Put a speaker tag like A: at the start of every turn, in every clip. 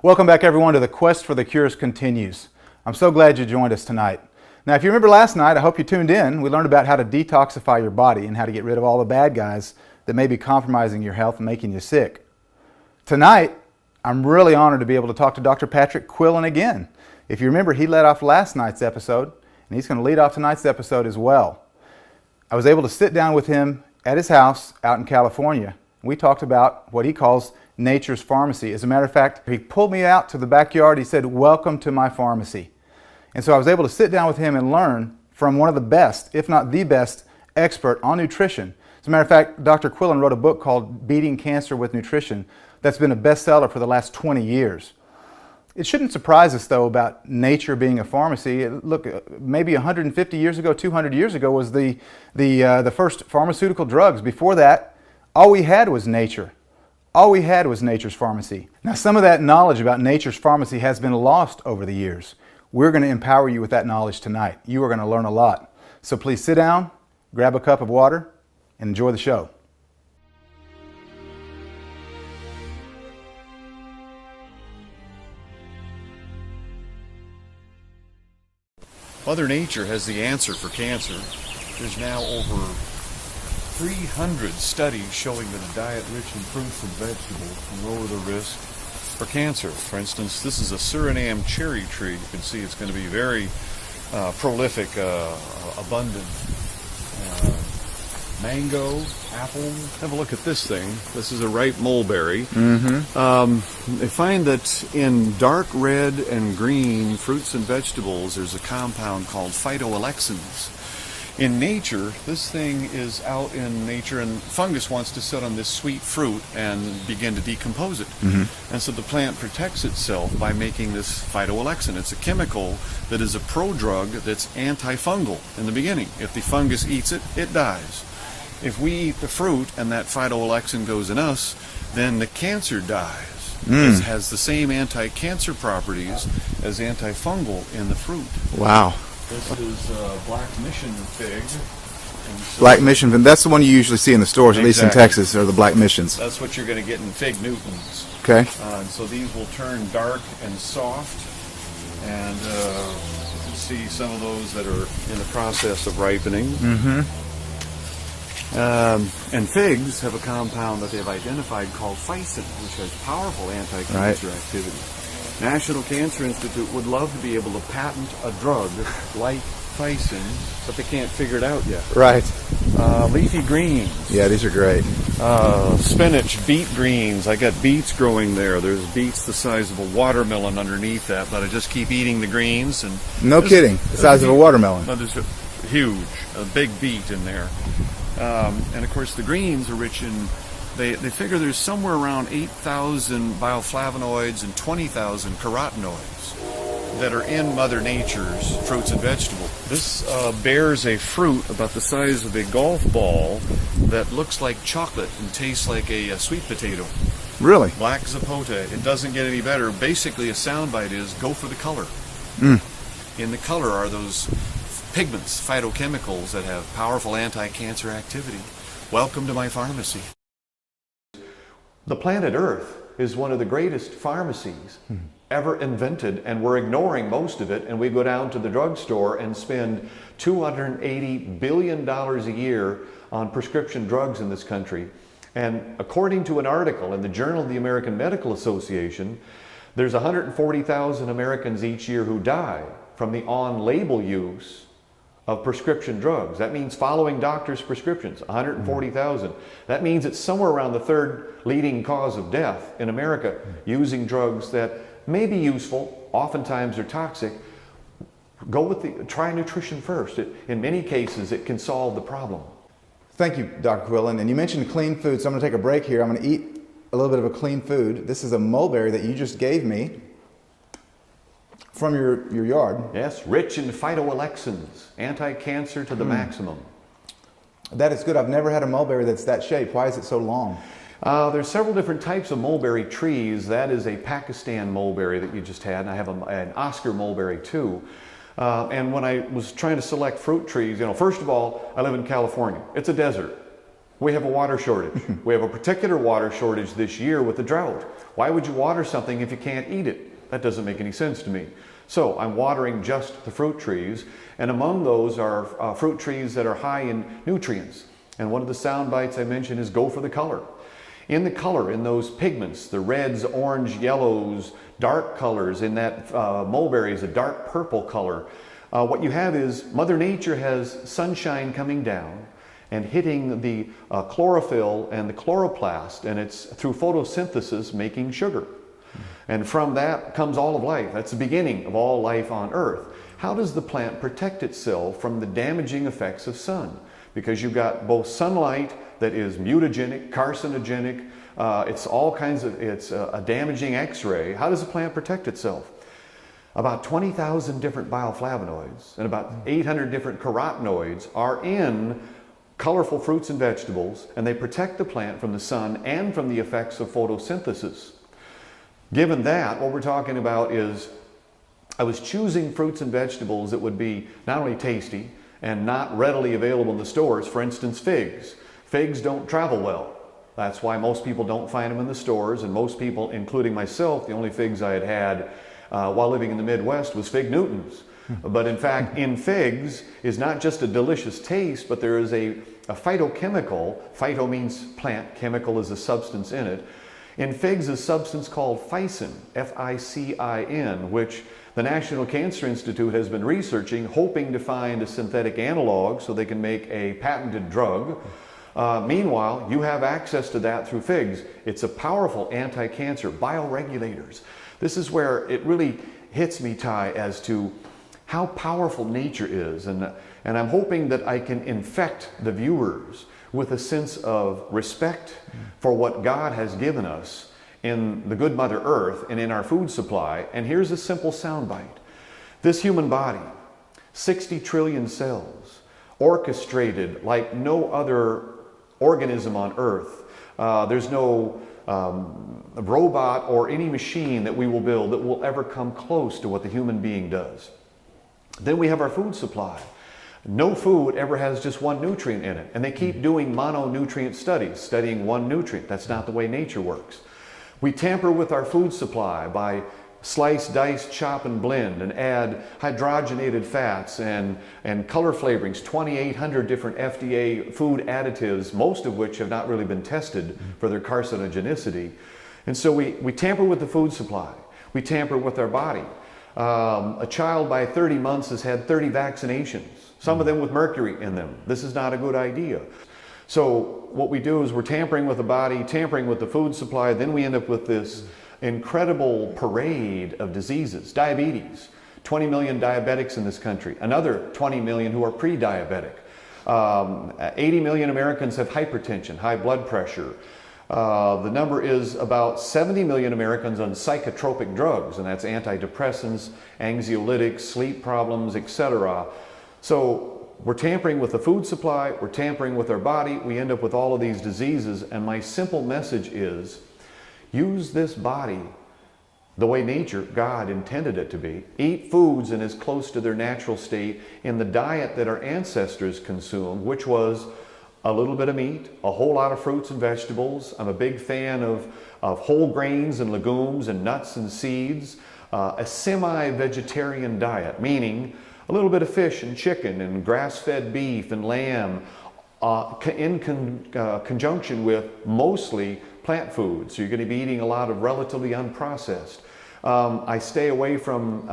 A: Welcome back, everyone, to The Quest for the Cures Continues. I'm so glad you joined us tonight. Now, if you remember last night, I hope you tuned in. We learned about how to detoxify your body and how to get rid of all the bad guys that may be compromising your health and making you sick. Tonight, I'm really honored to be able to talk to Dr. Patrick Quillen again. If you remember, he led off last night's episode, and he's going to lead off tonight's episode as well. I was able to sit down with him at his house out in California. We talked about what he calls nature's pharmacy. As a matter of fact, he pulled me out to the backyard. He said, "Welcome to my pharmacy." And so I was able to sit down with him and learn from one of the best, if not the best, expert on nutrition. As a matter of fact, Dr. Quillen wrote a book called Beating Cancer with Nutrition that's been a bestseller for the last 20 years. It shouldn't surprise us, though, about nature being a pharmacy. Look, maybe 150 years ago, 200 years ago was the first pharmaceutical drugs. Before that, all we had was nature. All we had was nature's pharmacy. Now, some of that knowledge about nature's pharmacy has been lost over the years. We're going to empower you with that knowledge tonight. You are going to learn a lot. So please sit down, grab a cup of water, and enjoy the show.
B: Mother Nature has the answer for cancer. There's now over 300 studies showing that a diet rich in fruits and vegetables can lower the risk for cancer. For instance, this is a Suriname cherry tree. You can see it's going to be very prolific, abundant. Mango, apple. Have a look at this thing. This is a ripe mulberry. They find that in dark red and green fruits and vegetables, there's a compound called phytoalexins. In nature, this thing is out in nature, and fungus wants to sit on this sweet fruit and begin to decompose it. And so the plant protects itself by making this phytoalexin. It's a chemical that is a prodrug that's antifungal in the beginning. If the fungus eats it, it dies. If we eat the fruit and that phytoalexin goes in us, then the cancer dies. It has the same anti-cancer properties as antifungal in the fruit.
A: Wow.
B: This is black mission fig. So
A: Black mission fig, that's the one you usually see in the stores, at least in
B: Exactly.
A: Texas, are the black missions.
B: That's what you're going to get in fig Newtons.
A: Okay.
B: And so these will turn dark and soft, and you can see some of those that are in the process of ripening. And figs have a compound that they've identified called phycin, which has powerful anti-cancer activity. National Cancer Institute would love to be able to patent a drug like phycin, but they can't figure it out yet.
A: Right.
B: Leafy greens.
A: Yeah, these are great.
B: Spinach, beet greens. I got beets growing there. There's beets the size of a watermelon underneath that, but I just keep eating the greens. And
A: No kidding. The size of a watermelon.
B: No, there's a big beet in there. And of course the greens are rich in, they figure there's somewhere around 8,000 bioflavonoids and 20,000 carotenoids that are in Mother Nature's fruits and vegetables. This bears a fruit about the size of a golf ball that looks like chocolate and tastes like a sweet potato.
A: Really?
B: Black zapote. It doesn't get any better. Basically, a soundbite is go for the color. In the color are those pigments, phytochemicals that have powerful anti-cancer activity. Welcome to my pharmacy. The planet Earth is one of the greatest pharmacies ever invented, and we're ignoring most of it, and we go down to the drugstore and spend $280 billion a year on prescription drugs in this country. And according to an article in the Journal of the American Medical Association, there's 140,000 Americans each year who die from the on-label use of prescription drugs. That means following doctors' prescriptions, 140,000. That means it's somewhere around the third leading cause of death in America, using drugs that may be useful, oftentimes are toxic. Try nutrition first. In many cases, it can solve the problem.
A: Thank you, Dr. Quillen. And you mentioned clean food, so I'm going to take a break here. I'm going to eat a little bit of a clean food. This is a mulberry that you just gave me from your yard.
B: Yes, rich in phytoalexins, anti-cancer to the maximum.
A: That is good. I've never had a mulberry that's that shape. Why is it so long?
B: There's several different types of mulberry trees. That is a Pakistan mulberry that you just had, and I have an Oscar mulberry too. And when I was trying to select fruit trees, first of all, I live in California. It's a desert. We have a water shortage. We have a particular water shortage this year with the drought. Why would you water something if you can't eat it? That doesn't make any sense to me. So I'm watering just the fruit trees, and among those are fruit trees that are high in nutrients. And one of the sound bites I mentioned is go for the color. In the color, in those pigments, the reds, orange, yellows, dark colors, in that mulberry is a dark purple color. What you have is Mother Nature has sunshine coming down and hitting the chlorophyll and the chloroplast, and it's through photosynthesis making sugar. And from that comes all of life. That's the beginning of all life on Earth. How does the plant protect itself from the damaging effects of sun? Because you've got both sunlight that is mutagenic, carcinogenic, it's all kinds of, it's a damaging X-ray. How does the plant protect itself? About 20,000 different bioflavonoids and about 800 different carotenoids are in colorful fruits and vegetables, and they protect the plant from the sun and from the effects of photosynthesis. Given that, what we're talking about is I was choosing fruits and vegetables that would be not only tasty and not readily available in the stores. For instance, figs. Figs don't travel well. That's why most people don't find them in the stores, and most people, including myself, the only figs I had had while living in the Midwest was fig Newtons. But in fact, in figs is not just a delicious taste, but there is a phytochemical. Phyto means plant, chemical is a substance in it. In figs, a substance called ficin, F-I-C-I-N, which the National Cancer Institute has been researching, hoping to find a synthetic analog so they can make a patented drug. Meanwhile, you have access to that through figs. It's a powerful anti-cancer, bioregulators. This is where it really hits me, Ty, as to how powerful nature is. And I'm hoping that I can infect the viewers with a sense of respect for what God has given us in the good Mother Earth and in our food supply. And here's a simple soundbite. This human body, 60 trillion cells, orchestrated like no other organism on Earth. There's no robot or any machine that we will build that will ever come close to what the human being does. Then we have our food supply. No food ever has just one nutrient in it, and they keep doing mononutrient studies, studying one nutrient. That's not the way nature works. We tamper with our food supply by slice, dice, chop, and blend, and add hydrogenated fats and color flavorings, 2,800 different FDA food additives, most of which have not really been tested for their carcinogenicity. And so we tamper with the food supply. We tamper with our body. A child by 30 months has had 30 vaccinations, some of them with mercury in them. This is not a good idea. So what we do is we're tampering with the body, tampering with the food supply, then we end up with this incredible parade of diseases. Diabetes, 20 million diabetics in this country, another 20 million who are pre-diabetic. 80 million Americans have hypertension, high blood pressure. The number is about 70 million Americans on psychotropic drugs, and that's antidepressants, anxiolytics, sleep problems, etc. So we're tampering with the food supply, we're tampering with our body, we end up with all of these diseases, and my simple message is, use this body the way nature, God, intended it to be. Eat foods in as close to their natural state in the diet that our ancestors consumed, which was a little bit of meat, a whole lot of fruits and vegetables. I'm a big fan of whole grains and legumes and nuts and seeds. A semi-vegetarian diet, meaning a little bit of fish and chicken and grass-fed beef and lamb in conjunction with mostly plant foods. So you're going to be eating a lot of relatively unprocessed. I stay away from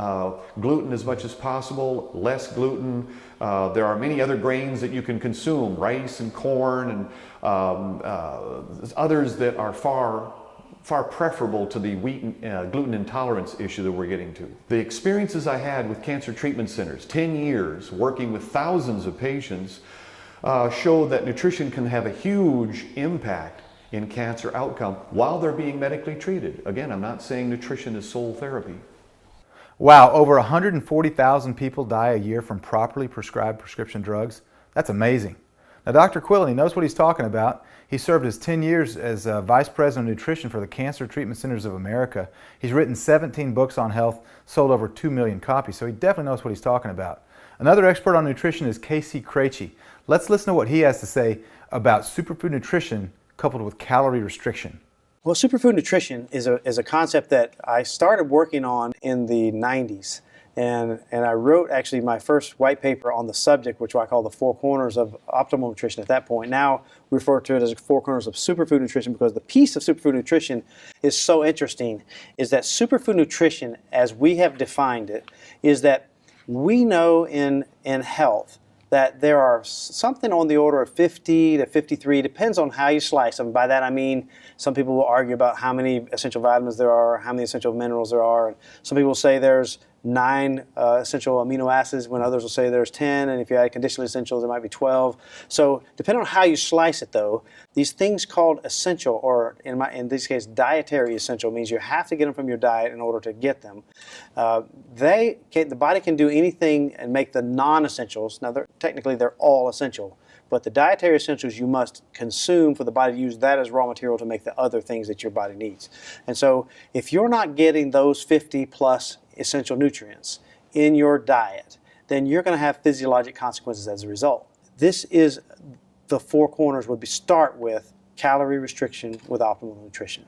B: gluten as much as possible, less gluten. There are many other grains that you can consume, rice and corn and others that are far preferable to the wheat gluten intolerance issue that we're getting to. The experiences I had with cancer treatment centers, 10 years working with thousands of patients, show that nutrition can have a huge impact in cancer outcome while they're being medically treated. Again, I'm not saying nutrition is sole therapy.
A: Wow, over 140,000 people die a year from properly prescribed prescription drugs. That's amazing. Now, Dr. Quillen knows what he's talking about. He served his 10 years as Vice President of Nutrition for the Cancer Treatment Centers of America. He's written 17 books on health, sold over 2 million copies, so he definitely knows what he's talking about. Another expert on nutrition is Casey Krejci. Let's listen to what he has to say about superfood nutrition coupled with calorie restriction.
C: Well, superfood nutrition is a concept that I started working on in the 90s. And I wrote actually my first white paper on the subject, which I call the four corners of optimal nutrition at that point. Now we refer to it as four corners of superfood nutrition, because the piece of superfood nutrition is so interesting, is that superfood nutrition, as we have defined it, is that we know in health that there are something on the order of 50 to 53, depends on how you slice them. By that I mean, some people will argue about how many essential vitamins there are, how many essential minerals there are. And some people say there's 9 essential amino acids, when others will say there's 10, and if you add conditionally essentials, there might be 12. So depending on how you slice it, though, these things called essential, or in this case, dietary essential, means you have to get them from your diet in order to get them. The body can do anything and make the non-essentials. Now, technically, they're all essential. But the dietary essentials you must consume for the body to use that as raw material to make the other things that your body needs. And so if you're not getting those 50 plus essential nutrients in your diet, then you're going to have physiologic consequences as a result. This is the four corners would start with calorie restriction with optimal nutrition.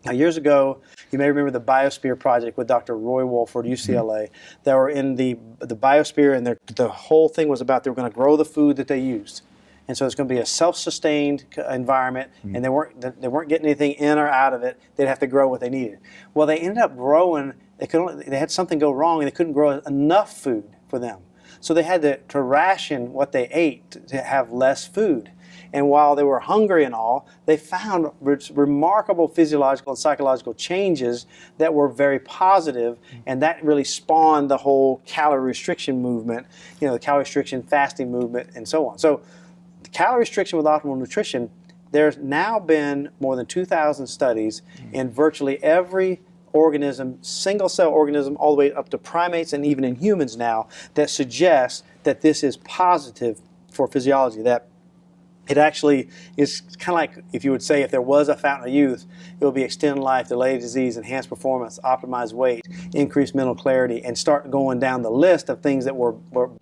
C: Now, years ago, you may remember the Biosphere project with Dr. Roy Wolford, UCLA. They were in the Biosphere, and the whole thing was about they were going to grow the food that they used. And so it's going to be a self-sustained environment, and they weren't getting anything in or out of it. They'd have to grow what they needed. Well, they ended up growing. They had something go wrong, and they couldn't grow enough food for them. So they had to ration what they ate to have less food. And while they were hungry and all, they found remarkable physiological and psychological changes that were very positive, and that really spawned the whole calorie restriction movement, the calorie restriction, fasting movement, and so on. So the calorie restriction with optimal nutrition, there's now been more than 2,000 studies in virtually every organism, single-cell organism, all the way up to primates and even in humans now, that suggests that this is positive for physiology, that it actually is kind of like, if you would say, if there was a fountain of youth, it would be extend life, delay disease, enhance performance, optimize weight, increase mental clarity, and start going down the list of things that were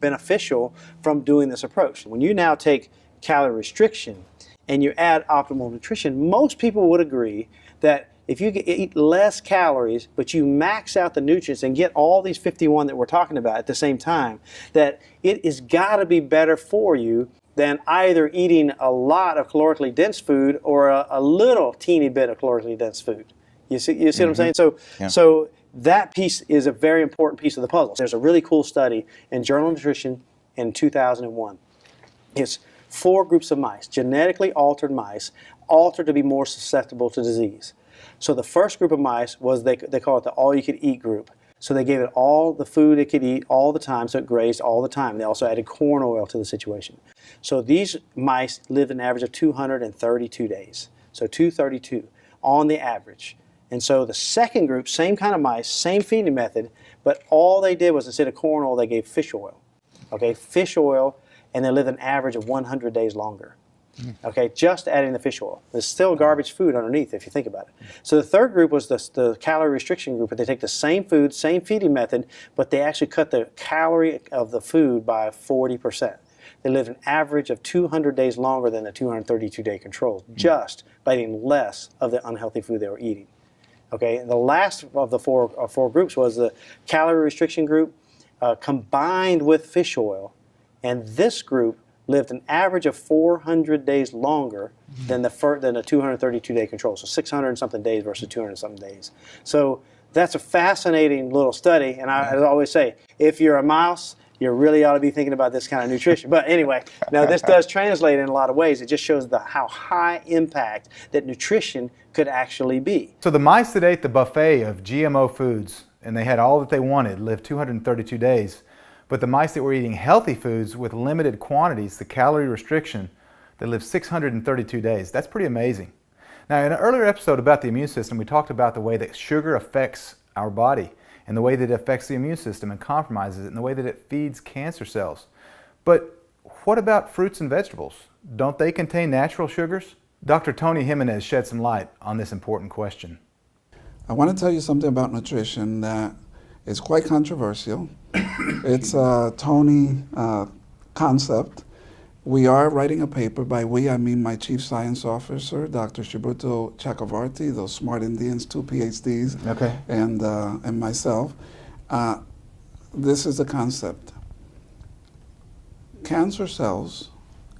C: beneficial from doing this approach. When you now take calorie restriction and you add optimal nutrition, most people would agree that if you eat less calories, but you max out the nutrients and get all these 51 that we're talking about at the same time, that it has got to be better for you than either eating a lot of calorically dense food or a little teeny bit of calorically dense food. You see what I'm saying? So that piece is a very important piece of the puzzle. There's a really cool study in Journal of Nutrition in 2001. It's 4 groups of mice, genetically altered mice, altered to be more susceptible to disease. So the first group of mice was, they call it the all-you-could-eat group. So they gave it all the food it could eat all the time, so it grazed all the time. They also added corn oil to the situation. So these mice lived an average of 232 days. So 232 on the average. And so the second group, same kind of mice, same feeding method, but all they did was, instead of corn oil, they gave fish oil. Okay, fish oil, and they lived an average of 100 days longer. Okay, just adding the fish oil. There's still garbage food underneath if you think about it. So the third group was the calorie restriction group, but they take the same food, same feeding method, but they actually cut the calorie of the food by 40%. They lived an average of 200 days longer than the 232-day controls, just by eating less of the unhealthy food they were eating. Okay, and the last of the four groups was the calorie restriction group combined with fish oil, and this group lived an average of 400 days longer than the 232-day control. So 600 and something days versus 200 and something days. So that's a fascinating little study. And I always say, if you're a mouse, you really ought to be thinking about this kind of nutrition. But anyway, now this does translate in a lot of ways. It just shows how high impact that nutrition could actually be.
A: So the mice that ate the buffet of GMO foods, and they had all that they wanted, lived 232 days. But the mice that were eating healthy foods with limited quantities, the calorie restriction, they lived 632 days. That's pretty amazing. Now, in an earlier episode about the immune system, we talked about the way that sugar affects our body and the way that it affects the immune system and compromises it and the way that it feeds cancer cells. But what about fruits and vegetables? Don't they contain natural sugars? Dr. Tony Jimenez shed some light on this important question.
D: I want to tell you something about nutrition that is quite controversial. It's a Tony concept. We are writing a paper. By we, I mean my chief science officer, Dr. Shibuto Chakravarti, those smart Indians, 2 PhDs,
A: Okay.
D: and myself. This is the concept. Cancer cells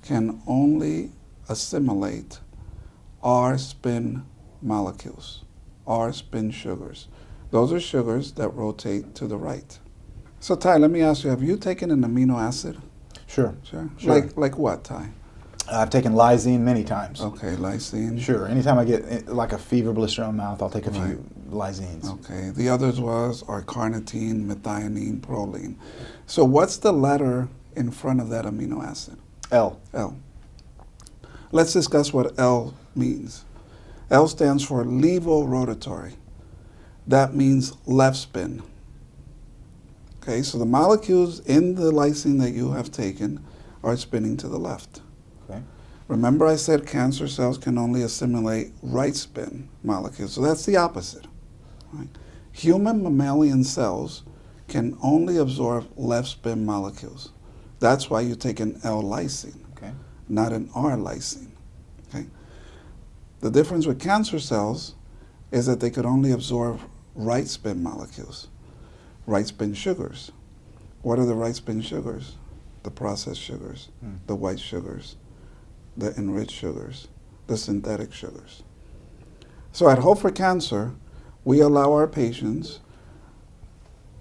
D: can only assimilate R-spin molecules, R-spin sugars. Those are sugars that rotate to the right. So Ty, let me ask you, have you taken an amino acid?
A: Sure.
D: Sure.
A: Sure.
D: Like what, Ty?
A: I've taken lysine many times.
D: Okay, lysine.
A: Sure. Anytime I get like a fever, blister on my mouth, I'll take a few lysines.
D: Okay. The others are carnitine, methionine, proline. So what's the letter in front of that amino acid?
A: L.
D: L. Let's discuss what L means. L stands for levorotatory. That means left spin. Okay, so the molecules in the lysine that you have taken are spinning to the left.
A: Okay.
D: Remember I said cancer cells can only assimilate right spin molecules, so that's the opposite. Right? Human mammalian cells can only absorb left spin molecules. That's why you take an L lysine,
A: Okay.
D: not an R lysine. Okay? The difference with cancer cells is that they could only absorb right spin molecules, right spin sugars. What are the right spin sugars? The processed sugars, the white sugars, the enriched sugars, the synthetic sugars. So at Hope for Cancer, we allow our patients,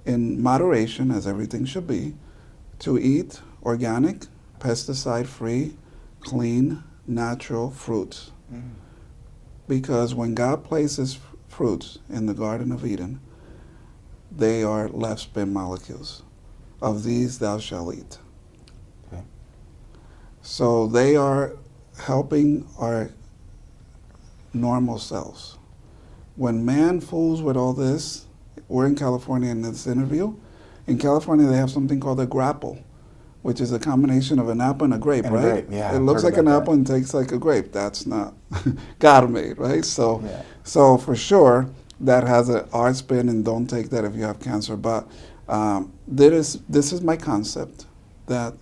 D: in moderation, as everything should be, to eat organic, pesticide-free, clean, natural fruits. Because when God places fruits in the Garden of Eden, they are left spin molecules. Of these thou shalt eat.
A: Okay.
D: So they are helping our normal cells. When man fools with all this, we're in California in this interview. In California, they have something called a grapple, which is a combination of an apple and a grape,
A: And a
D: right?
A: grape, yeah,
D: It
A: I've
D: looks
A: heard
D: like an
A: about
D: apple and tastes like a grape. That's not God-made, right? So,
A: Yeah.
D: so for sure, that has an R spin, and don't take that if you have cancer. But this is my concept, that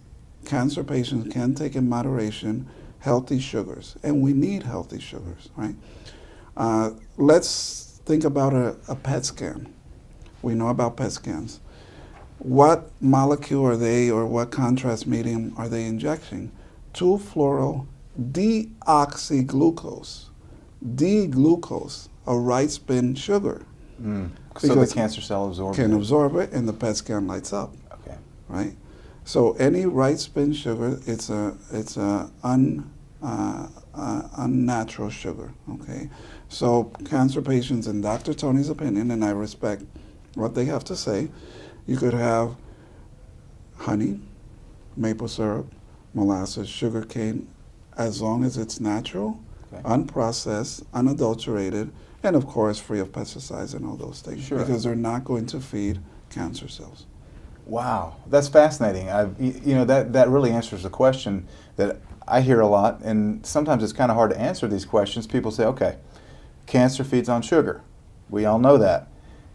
D: cancer patients can take in moderation healthy sugars, and we need healthy sugars, right? Let's think about a PET scan. We know about PET scans. What molecule are they, or what contrast medium are they injecting? 2-fluoro-deoxyglucose. D-glucose, a right spin sugar.
A: So the
D: Because
A: cancer cell absorbs
D: can
A: it.
D: absorb it, and the PET scan lights up,
A: Okay.
D: right? So any right spin sugar, it's a unnatural sugar. Okay, so cancer patients, in Dr. Tony's opinion, and I respect what they have to say, you could have honey, maple syrup, molasses, sugar cane, as long as it's natural,
A: Okay.
D: unprocessed, unadulterated, and of course free of pesticides and all those things,
A: Sure.
D: because they're not going to feed cancer cells.
A: Wow, that's fascinating. That really answers the question that I hear a lot, and sometimes it's kind of hard to answer these questions. People say, okay, cancer feeds on sugar. We all know that.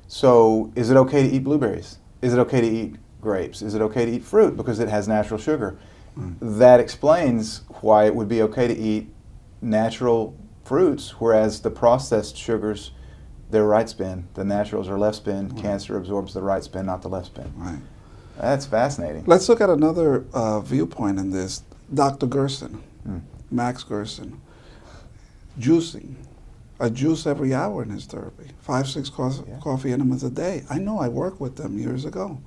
A: So is it okay to eat blueberries? Is it okay to eat grapes? Is it okay to eat fruit because it has natural sugar? That explains why it would be okay to eat natural fruits, whereas the processed sugars, they're right spin. The naturals are left spin. Cancer absorbs the right spin, not the left spin.
D: Right.
A: That's fascinating.
D: Let's look at another viewpoint in this. Dr. Gerson, Max Gerson, juicing. A juice every hour in his therapy. 5-6 coffee enemas a day. I know, I worked with them years ago.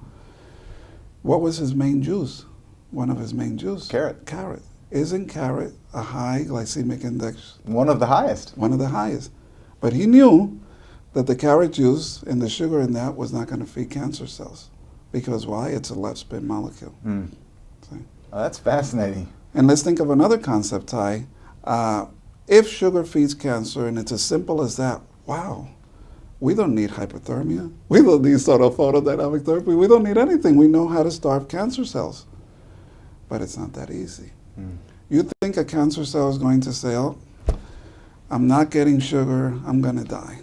D: What was his main juice? One of his main juice?
A: Carrot.
D: Carrot. Isn't carrot a high glycemic index?
A: One of the highest.
D: One of the highest. But he knew that the carrot juice and the sugar in that was not going to feed cancer cells. Because why? It's a left spin molecule. See?
A: Oh, that's fascinating.
D: And let's think of another concept, Ty. If sugar feeds cancer, and it's as simple as that, wow, we don't need hypothermia. We don't need sort of photodynamic therapy. We don't need anything. We know how to starve cancer cells. But it's not that easy. You think a cancer cell is going to say, oh, I'm not getting sugar, I'm going to die.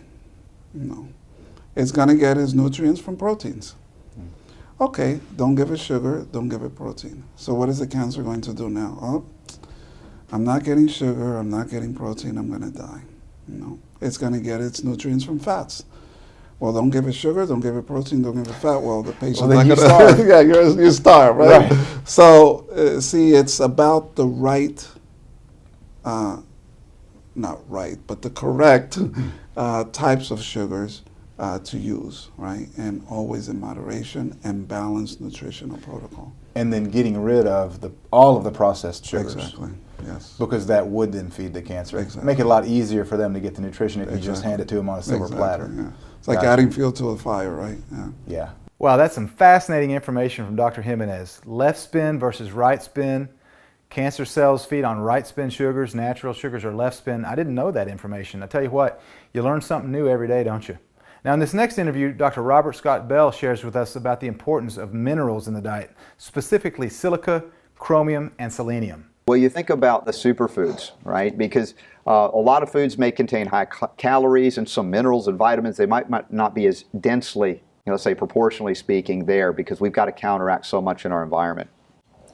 D: No. It's going to get its nutrients from proteins. Okay, don't give it sugar, don't give it protein. So what is the cancer going to do now? Oh, I'm not getting sugar, I'm not getting protein, I'm going to die. No, it's going to get its nutrients from fats. Well, don't give it sugar, don't give it protein, don't give it fat. Well, the patient's
A: then
D: not
A: you
D: going to.
A: starve.
D: Yeah, you starve, right?
A: Right.
D: So, see, it's about the right, not right, but the correct types of sugars to use, right? And always in moderation and balanced nutritional protocol.
A: And then getting rid of all of the processed sugars.
D: Exactly, yes.
A: Because that would then feed the cancer.
D: Exactly.
A: Make it a lot easier for them to get the nutrition if you just
D: Exactly.
A: hand it to them on a silver
D: Exactly,
A: platter.
D: yeah. It's like
A: Gotcha.
D: adding fuel to a fire, right? Yeah.
A: Yeah. Wow, that's some fascinating information from Dr. Jimenez. Left spin versus right spin. Cancer cells feed on right spin sugars, natural sugars are left spin. I didn't know that information. I tell you what, you learn something new every day, don't you? Now in this next interview, Dr. Robert Scott Bell shares with us about the importance of minerals in the diet, specifically silica, chromium, and selenium.
E: Well, you think about the superfoods, right? Because a lot of foods may contain high calories and some minerals and vitamins. They might not be as densely, say proportionally speaking there, because we've got to counteract so much in our environment.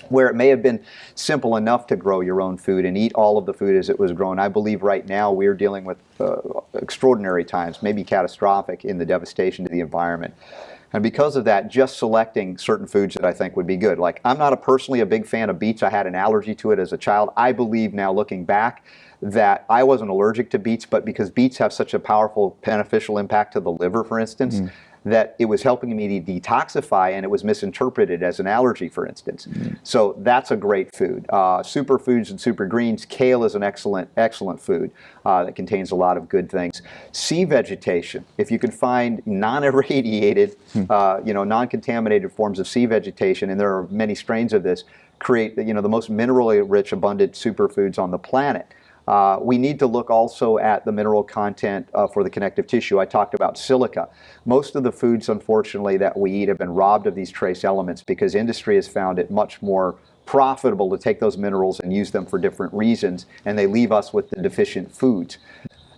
E: Where it may have been simple enough to grow your own food and eat all of the food as it was grown, I believe right now we're dealing with extraordinary times, maybe catastrophic in the devastation to the environment. And because of that, just selecting certain foods that I think would be good. Like, I'm not personally a big fan of beets. I had an allergy to it as a child. I believe now, looking back, that I wasn't allergic to beets, but because beets have such a powerful beneficial impact to the liver, for instance, that it was helping me to detoxify, and it was misinterpreted as an allergy, for instance. So that's a great food. Superfoods and super greens. Kale is an excellent food that contains a lot of good things. Sea vegetation. If you can find non-irradiated, non-contaminated forms of sea vegetation, and there are many strains of this, create the most minerally rich, abundant superfoods on the planet. We need to look also at the mineral content for the connective tissue. I talked about silica. Most of the foods, unfortunately, that we eat have been robbed of these trace elements because industry has found it much more profitable to take those minerals and use them for different reasons, and they leave us with the deficient foods.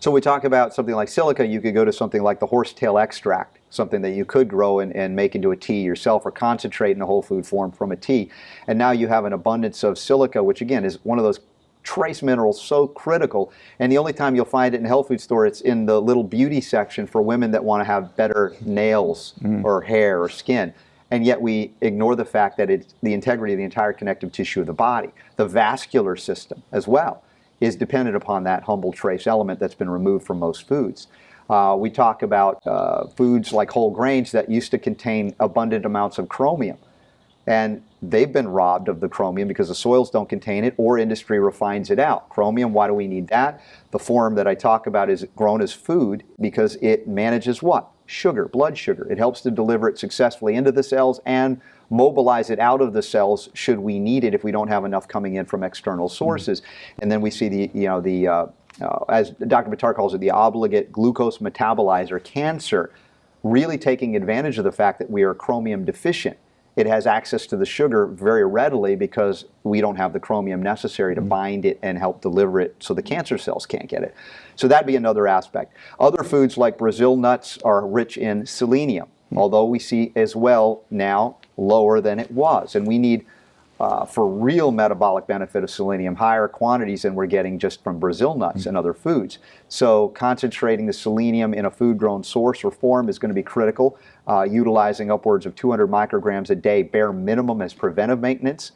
E: So we talk about something like silica. You could go to something like the horsetail extract, something that you could grow and make into a tea yourself, or concentrate in a whole food form from a tea. And now you have an abundance of silica, which again is one of those trace minerals so critical, and the only time you'll find it in a health food store, it's in the little beauty section for women that want to have better nails or hair or skin. And yet we ignore the fact that it's the integrity of the entire connective tissue of the body. The vascular system as well is dependent upon that humble trace element that's been removed from most foods. We talk about foods like whole grains that used to contain abundant amounts of chromium, and they've been robbed of the chromium because the soils don't contain it or industry refines it out. Chromium, why do we need that? The form that I talk about is grown as food because it manages what? Sugar, blood sugar. It helps to deliver it successfully into the cells and mobilize it out of the cells should we need it if we don't have enough coming in from external sources. And then we see as Dr. Bittar calls it, the obligate glucose metabolizer cancer, really taking advantage of the fact that we are chromium deficient. It has access to the sugar very readily because we don't have the chromium necessary to bind it and help deliver it so the cancer cells can't get it. So that'd be another aspect. Other foods like Brazil nuts are rich in selenium, although we see as well now lower than it was. And we need, for real metabolic benefit of selenium, higher quantities than we're getting just from Brazil nuts and other foods. So concentrating the selenium in a food-grown source or form is going to be critical. Utilizing upwards of 200 micrograms a day, bare minimum, as preventive maintenance,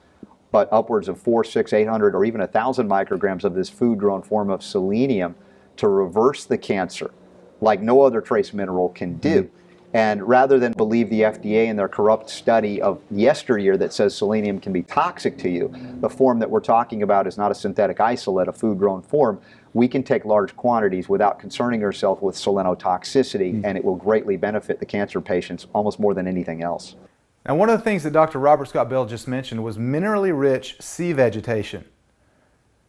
E: but upwards of 400, 600, 800, or even 1,000 micrograms of this food-grown form of selenium to reverse the cancer like no other trace mineral can do. And rather than believe the FDA and their corrupt study of yesteryear that says selenium can be toxic to you, the form that we're talking about is not a synthetic isolate, a food-grown form. We can take large quantities without concerning ourselves with selenotoxicity, and it will greatly benefit the cancer patients almost more than anything else.
A: Now, one of the things that Dr. Robert Scott Bell just mentioned was minerally rich sea vegetation.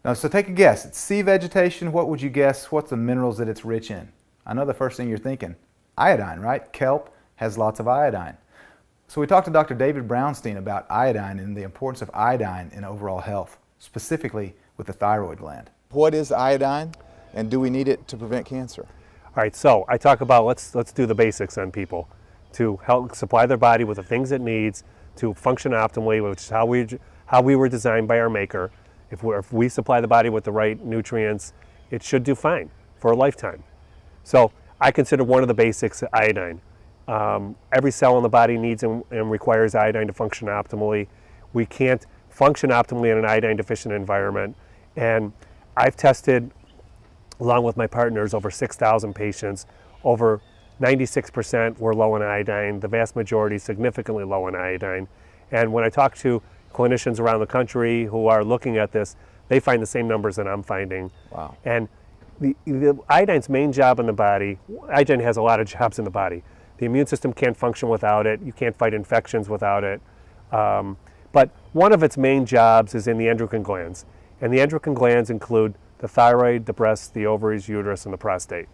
A: Now, so take a guess. It's sea vegetation. What would you guess? What's the minerals that it's rich in? I know the first thing you're thinking. Iodine, right? Kelp has lots of iodine. So we talked to Dr. David Brownstein about iodine and the importance of iodine in overall health, specifically with the thyroid gland. What is iodine, and do we need it to prevent cancer?
F: All right, so I talk about, let's do the basics on people. to help supply their body with the things it needs to function optimally, which is how we were designed by our maker. If we supply the body with the right nutrients, it should do fine for a lifetime. So I consider one of the basics iodine. Every cell in the body needs and requires iodine to function optimally. We can't function optimally in an iodine deficient environment. And I've tested, along with my partners, over 6,000 patients. Over 96% were low in iodine, the vast majority significantly low in iodine. And when I talk to clinicians around the country who are looking at this, they find the same numbers that I'm finding.
A: Wow.
F: And the iodine's main job in the body, iodine has a lot of jobs in the body. The immune system can't function without it. You can't fight infections without it. But one of its main jobs is in the endocrine glands. And the endocrine glands include the thyroid, the breast, the ovaries, uterus, and the prostate.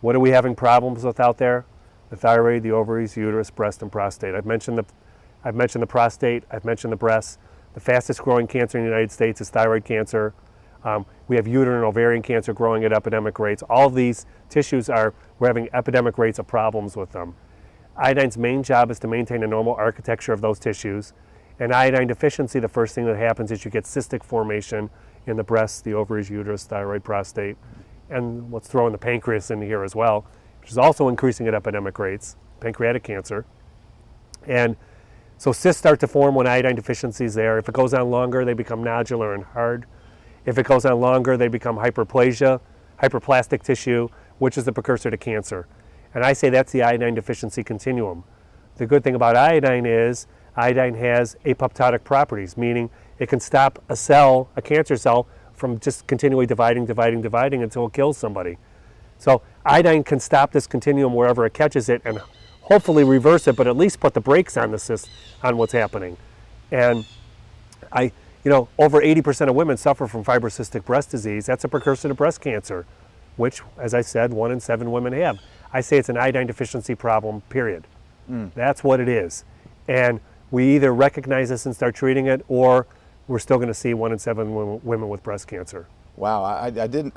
F: What are we having problems with out there? The thyroid, the ovaries, uterus, breast, and prostate. I've mentioned the prostate. I've mentioned the breast. The fastest growing cancer in the United States is thyroid cancer. We have uterine and ovarian cancer growing at epidemic rates. All of these tissues we're having epidemic rates of problems with them. Iodine's main job is to maintain a normal architecture of those tissues. And iodine deficiency, the first thing that happens is you get cystic formation in the breast, the ovaries, uterus, thyroid, prostate. And let's throw in the pancreas in here as well, which is also increasing at epidemic rates, pancreatic cancer. And so cysts start to form when iodine deficiency is there. If it goes on longer, they become nodular and hard. If it goes on longer, they become hyperplasia, hyperplastic tissue, which is the precursor to cancer. And I say that's the iodine deficiency continuum. The good thing about iodine is iodine has apoptotic properties, meaning it can stop a cell, a cancer cell, from just continually dividing until it kills somebody. So iodine can stop this continuum wherever it catches it and hopefully reverse it, but at least put the brakes on the cyst, on what's happening. And over 80% of women suffer from fibrocystic breast disease. That's a precursor to breast cancer, which, as I said, 1 in 7 women have. I say it's an iodine deficiency problem, period. That's what it is. And we either recognize this and start treating it, or we're still going to see 1 in 7 women with breast cancer.
A: Wow, I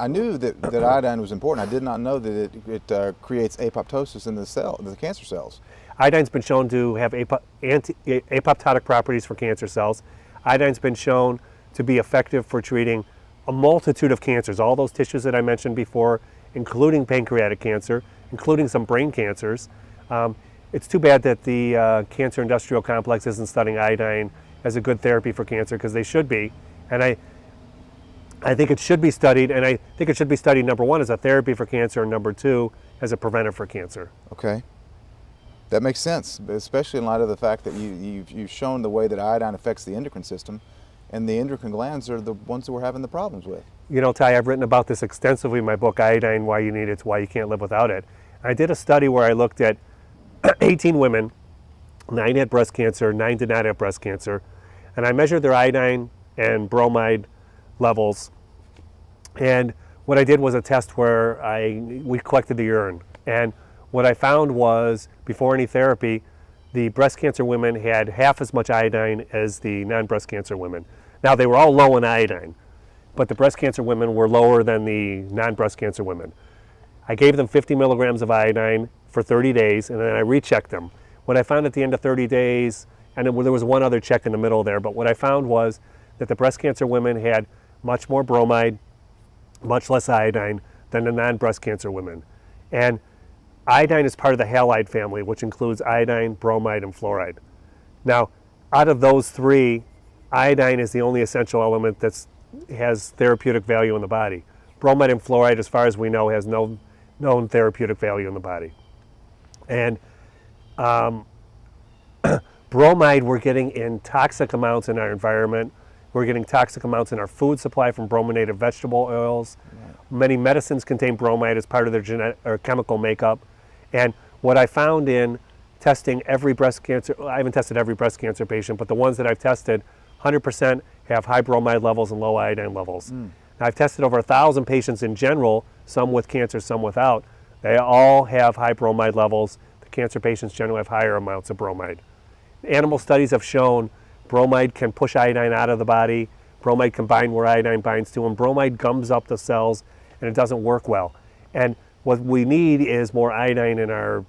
A: knew that iodine was important. I did not know that it creates apoptosis in the cancer cells.
F: Iodine's been shown to have apoptotic properties for cancer cells. Iodine's been shown to be effective for treating a multitude of cancers, all those tissues that I mentioned before, including pancreatic cancer, including some brain cancers. It's too bad that the cancer industrial complex isn't studying iodine as a good therapy for cancer, because they should be. And I think it should be studied, and I think it should be studied, number 1, as a therapy for cancer, and number 2, as a preventive for cancer.
A: Okay. That makes sense, especially in light of the fact that you've shown the way that iodine affects the endocrine system, and the endocrine glands are the ones that we're having the problems with.
F: You know, Ty, I've written about this extensively in my book, Iodine, Why You Need It, Why You Can't Live Without It. I did a study where I looked at 18 women, 9 had breast cancer, 9 did not have breast cancer, and I measured their iodine and bromide levels. And what I did was a test where we collected the urine. And what I found was, before any therapy, the breast cancer women had half as much iodine as the non-breast cancer women. Now, they were all low in iodine, but the breast cancer women were lower than the non-breast cancer women. I gave them 50 milligrams of iodine for 30 days, and then I rechecked them. What I found at the end of 30 days, and there was one other check in the middle there, but what I found was that the breast cancer women had much more bromide, much less iodine than the non-breast cancer women. And iodine is part of the halide family, which includes iodine, bromide, and fluoride. Now, out of those 3, iodine is the only essential element that has therapeutic value in the body. Bromide and fluoride, as far as we know, has no known therapeutic value in the body. And bromide we're getting in toxic amounts in our environment. We're getting toxic amounts in our food supply from brominated vegetable oils. Many medicines contain bromide as part of their genetic or chemical makeup. And what I found in testing every breast cancer, I haven't tested every breast cancer patient, but the ones that I've tested, 100% have high bromide levels and low iodine levels. Now, I've tested over 1,000 patients in general, some with cancer, some without. They all have high bromide levels. The cancer patients generally have higher amounts of bromide. Animal studies have shown bromide can push iodine out of the body. Bromide can bind where iodine binds to, and bromide gums up the cells, and it doesn't work well. And what we need is more iodine in our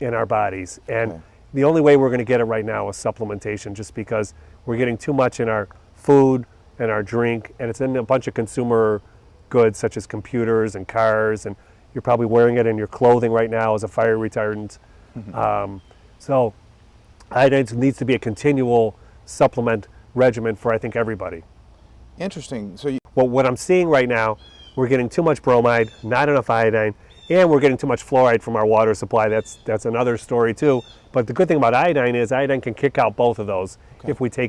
F: in our bodies. And
A: Okay.
F: the only way we're going to get it right now is supplementation, just because we're getting too much in our food and our drink, and it's in a bunch of consumer goods such as computers and cars, and you're probably wearing it in your clothing right now as a fire retardant. So iodine needs to be a continual supplement regimen for, I think, everybody.
A: Interesting. So
F: Well, what I'm seeing right now, we're getting too much bromide, not enough iodine, and we're getting too much fluoride from our water supply. That's another story too. But the good thing about iodine is iodine can kick out both of those if we start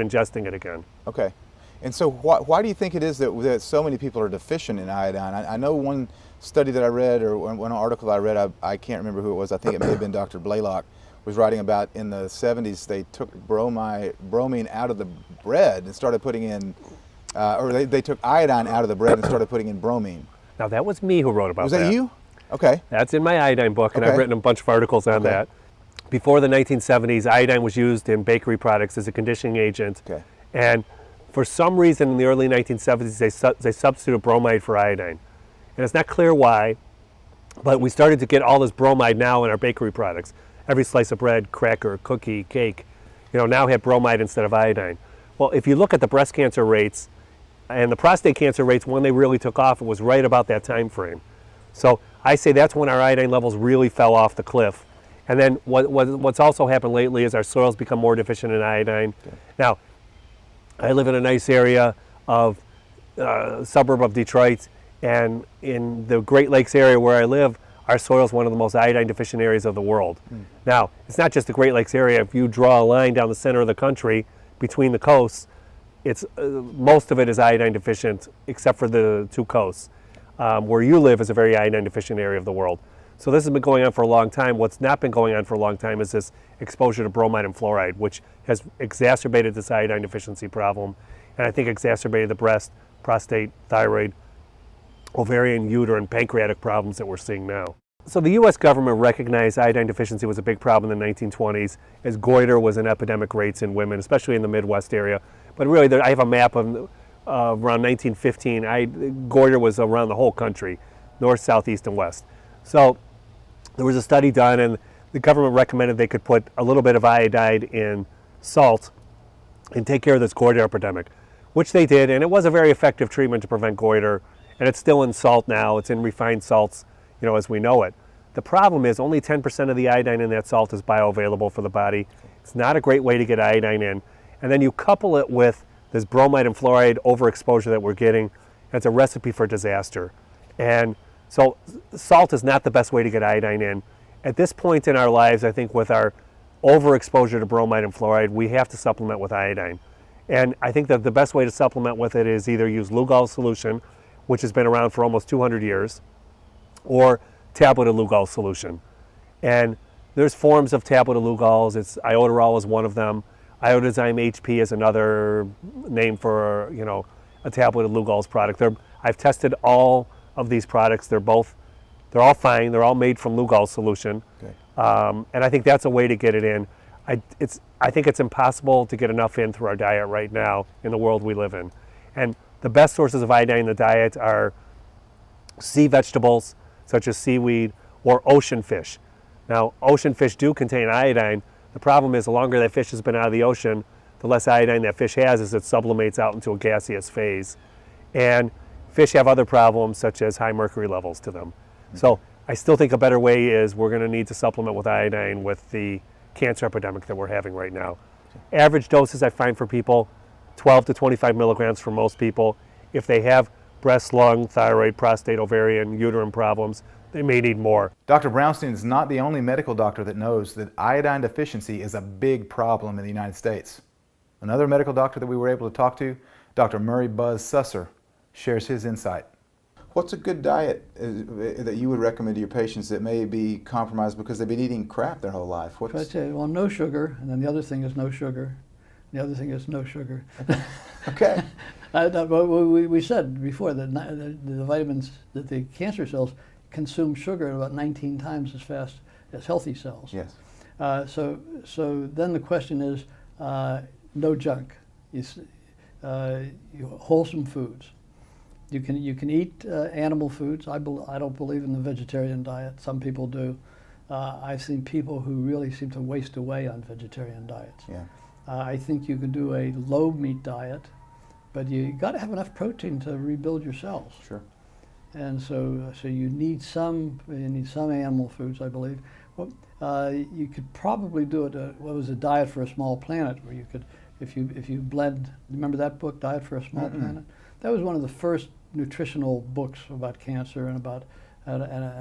F: ingesting it again.
A: okay. And so why do you think it is that so many people are deficient in iodine? I know one study that I read, or one article I read, I can't remember who it was, I think it may have been Dr. Blaylock, was writing about in the 70s they took bromine out of the bread and started putting in, or they took iodine out of the bread and started putting in bromine.
F: Now that was me who wrote about that.
A: Was that you? Okay.
F: That's in my iodine book, and
A: Okay.
F: I've written a bunch of articles on that. Before the 1970s, iodine was used in bakery products as a conditioning agent.
A: Okay.
F: And for some reason in the early 1970s, they substituted bromide for iodine. And it's not clear why, but we started to get all this bromide now in our bakery products. Every slice of bread, cracker, cookie, cake, now have bromide instead of iodine. Well, if you look at the breast cancer rates and the prostate cancer rates, when they really took off, it was right about that time frame. So I say that's when our iodine levels really fell off the cliff. And then what's also happened lately is our soils become more deficient in iodine. Okay. Now, I live in a nice area of suburb of Detroit, and in the Great Lakes area where I live, our soil is one of the most iodine deficient areas of the world. Now, it's not just the Great Lakes area. If you draw a line down the center of the country between the coasts, it's most of it is iodine deficient, except for the two coasts. Where you live is a very iodine deficient area of the world. So this has been going on for a long time. What's not been going on for a long time is this exposure to bromide and fluoride, which has exacerbated this iodine deficiency problem, and I think exacerbated the breast, prostate, thyroid, ovarian, uterine, pancreatic problems that we're seeing now. So the U.S. government recognized iodine deficiency was a big problem in the 1920s, as goiter was in epidemic rates in women, especially in the Midwest area. But really, I have a map of around 1915. Goiter was around the whole country, north, south, east, and west. So there was a study done, and the government recommended they could put a little bit of iodide in salt and take care of this goiter epidemic, which they did, and it was a very effective treatment to prevent goiter, and it's still in salt now. It's in refined salts, as we know it. The problem is only 10% of the iodine in that salt is bioavailable for the body. It's not a great way to get iodine in. And then you couple it with this bromide and fluoride overexposure that we're getting, it's a recipe for disaster. And so salt is not the best way to get iodine in. At this point in our lives, I think with our overexposure to bromide and fluoride, we have to supplement with iodine. And I think that the best way to supplement with it is either use Lugol solution, which has been around for almost 200 years, or tableted Lugol solution. And there's forms of tableted Lugols. Iodoral is one of them. Iodozyme HP is another name for a tableted Lugol's product. I've tested all of these products. They're all fine. They're all made from Lugol solution.
A: Okay.
F: And I think that's a way to get it in. I think it's impossible to get enough in through our diet right now in the world we live in. And the best sources of iodine in the diet are sea vegetables, such as seaweed, or ocean fish. Now, ocean fish do contain iodine. The problem is the longer that fish has been out of the ocean, the less iodine that fish has as it sublimates out into a gaseous phase. And fish have other problems, such as high mercury levels to them. So I still think a better way is we're going to need to supplement with iodine with the cancer epidemic that we're having right now. Average doses I find for people, 12 to 25 milligrams for most people. If they have breast, lung, thyroid, prostate, ovarian, uterine problems, they may need more.
A: Dr. Brownstein is not the only medical doctor that knows that iodine deficiency is a big problem in the United States. Another medical doctor that we were able to talk to, Dr. Murray Buzz Susser, shares his insight. What's a good diet that you would recommend to your patients that may be compromised because they've been eating crap their whole life?
G: I'd say, well, no sugar, and then the other thing is no sugar. The other thing is no sugar.
A: Okay.
G: We said before that the vitamins, that the cancer cells consume sugar at about 19 times as fast as healthy cells.
A: Yes.
G: So then the question is, no junk. Wholesome foods. You can eat animal foods. I don't believe in the vegetarian diet. Some people do. I've seen people who really seem to waste away on vegetarian diets.
A: Yeah.
G: I think you can do a low meat diet, but you got to have enough protein to rebuild your cells.
A: Sure.
G: And so you need some animal foods, I believe. Well, you could probably do it. What was a Diet for a Small Planet, where you could, if you blend. Remember that book, Diet for a Small Planet? That was one of the first nutritional books about cancer and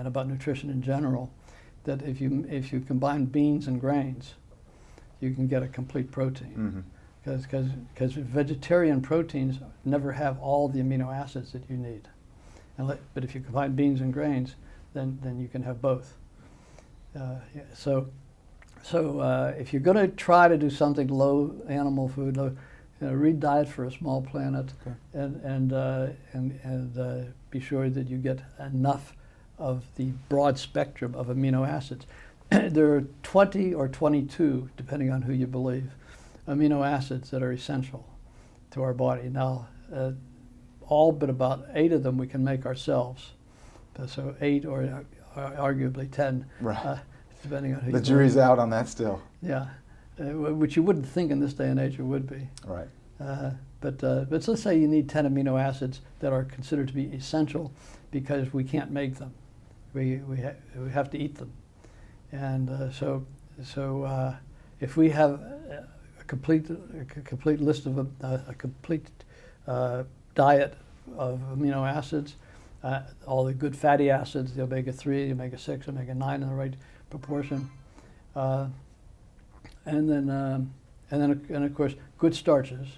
G: about nutrition in general. That if you combine beans and grains, you can get a complete protein. Because vegetarian proteins never have all the amino acids that you need. But if you combine beans and grains, then you can have both. So if you're going to try to do something low animal food, read Diet for a Small Planet, and be sure that you get enough of the broad spectrum of amino acids. There are 20 or 22, depending on who you believe, amino acids that are essential to our body. Now, all but about 8 of them we can make ourselves. So 8 or arguably 10,
A: Right.
G: Depending on who
A: The
G: you
A: jury's
G: believe.
A: out on that still.
G: Yeah, which you wouldn't think in this day and age it would be.
A: Right.
G: But let's say you need 10 amino acids that are considered to be essential because we can't make them. We have to eat them. And so if we have a complete list of a complete diet of amino acids, all the good fatty acids, the omega-3, the omega-6, omega-9 in the right proportion, and then of course good starches.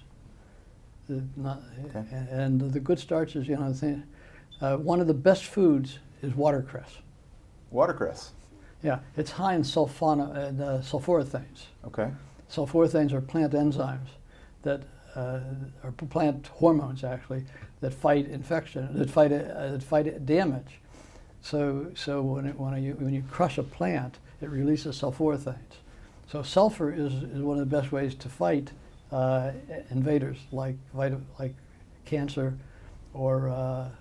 G: And the good starches, one of the best foods is watercress.
A: Watercress.
G: Yeah, it's high in sulforaphane.
A: Okay.
G: Sulforaphane are plant enzymes that are plant hormones actually that fight infection, that fight damage. So when you crush a plant, it releases sulforaphanes. So sulfur is one of the best ways to fight invaders like cancer or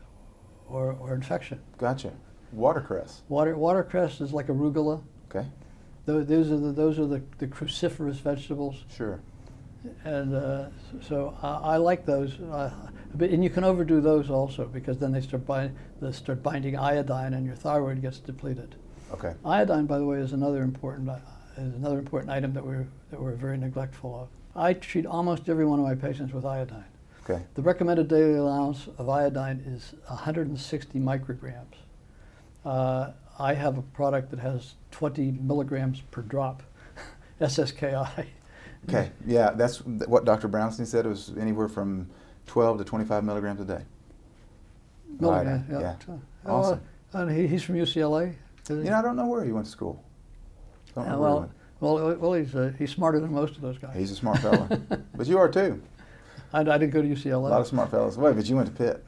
G: infection.
A: Gotcha. Watercress.
G: Watercress is like arugula.
A: Okay.
G: Those are the cruciferous vegetables.
A: Sure.
G: And so I like those, and you can overdo those also because then they start binding iodine, and your thyroid gets depleted.
A: Okay.
G: Iodine, by the way, is another important item that we're very neglectful of. I treat almost every one of my patients with iodine.
A: Okay.
G: The recommended daily allowance of iodine is 160 micrograms. I have a product that has 20 milligrams per drop, SSKI.
A: Okay. Yeah, that's what Dr. Brownstein said. It was anywhere from 12 to 25 milligrams a day.
G: Milligram,
A: Yeah.
G: Oh,
A: Awesome.
G: and he's from UCLA.
A: I don't know where he went to school. Don't know where he went.
G: Well, he's smarter than most of those guys.
A: He's a smart fella. But you are too.
G: I didn't go to UCLA.
A: A lot of smart fellas. Wait, but you went to Pitt.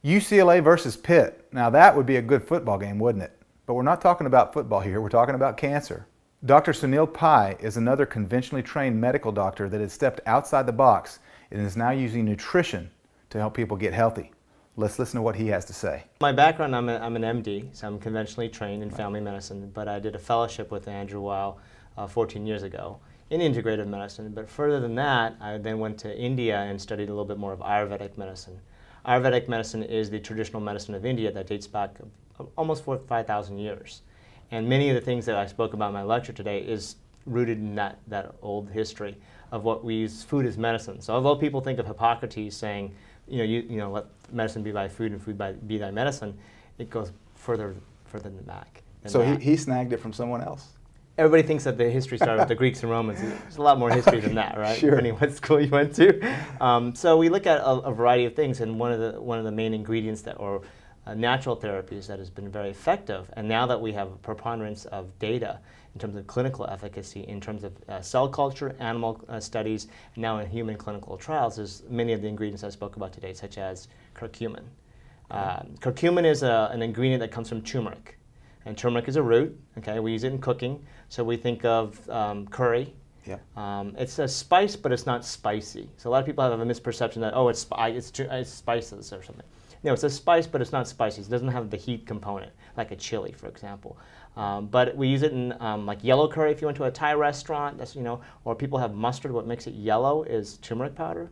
A: UCLA versus Pitt. Now that would be a good football game, wouldn't it? But we're not talking about football here. We're talking about cancer. Dr. Sunil Pai is another conventionally trained medical doctor that has stepped outside the box and is now using nutrition to help people get healthy. Let's listen to what he has to say.
H: My background, I'm an MD, so I'm conventionally trained in family medicine, but I did a fellowship with Andrew Weil 14 years ago in integrative medicine. But further than that, I then went to India and studied a little bit more of Ayurvedic medicine. Ayurvedic medicine is the traditional medicine of India that dates back almost 4,000 to 5,000 years. And many of the things that I spoke about in my lecture today is rooted in that old history of what we use food as medicine. So although people think of Hippocrates saying, let medicine be thy food and food be thy medicine, it goes further than back.
A: So he snagged it from someone else?
H: Everybody thinks that the history started with the Greeks and Romans. There's a lot more history than that, right?
A: Sure.
H: Depending on what school you went to. So we look at a variety of things, and one of the main ingredients or natural therapies that has been very effective, and now that we have a preponderance of data in terms of clinical efficacy, in terms of cell culture, animal studies, and now in human clinical trials, is many of the ingredients I spoke about today, such as curcumin. Curcumin is an ingredient that comes from turmeric. And turmeric is a root. Okay, we use it in cooking. So we think of curry.
A: Yeah.
H: It's a spice, but it's not spicy. So a lot of people have a misperception that it's spices or something. No, it's a spice, but it's not spicy. It doesn't have the heat component, like a chili, for example. But we use it in like yellow curry. If you went to a Thai restaurant, that's, or people have mustard. What makes it yellow is turmeric powder.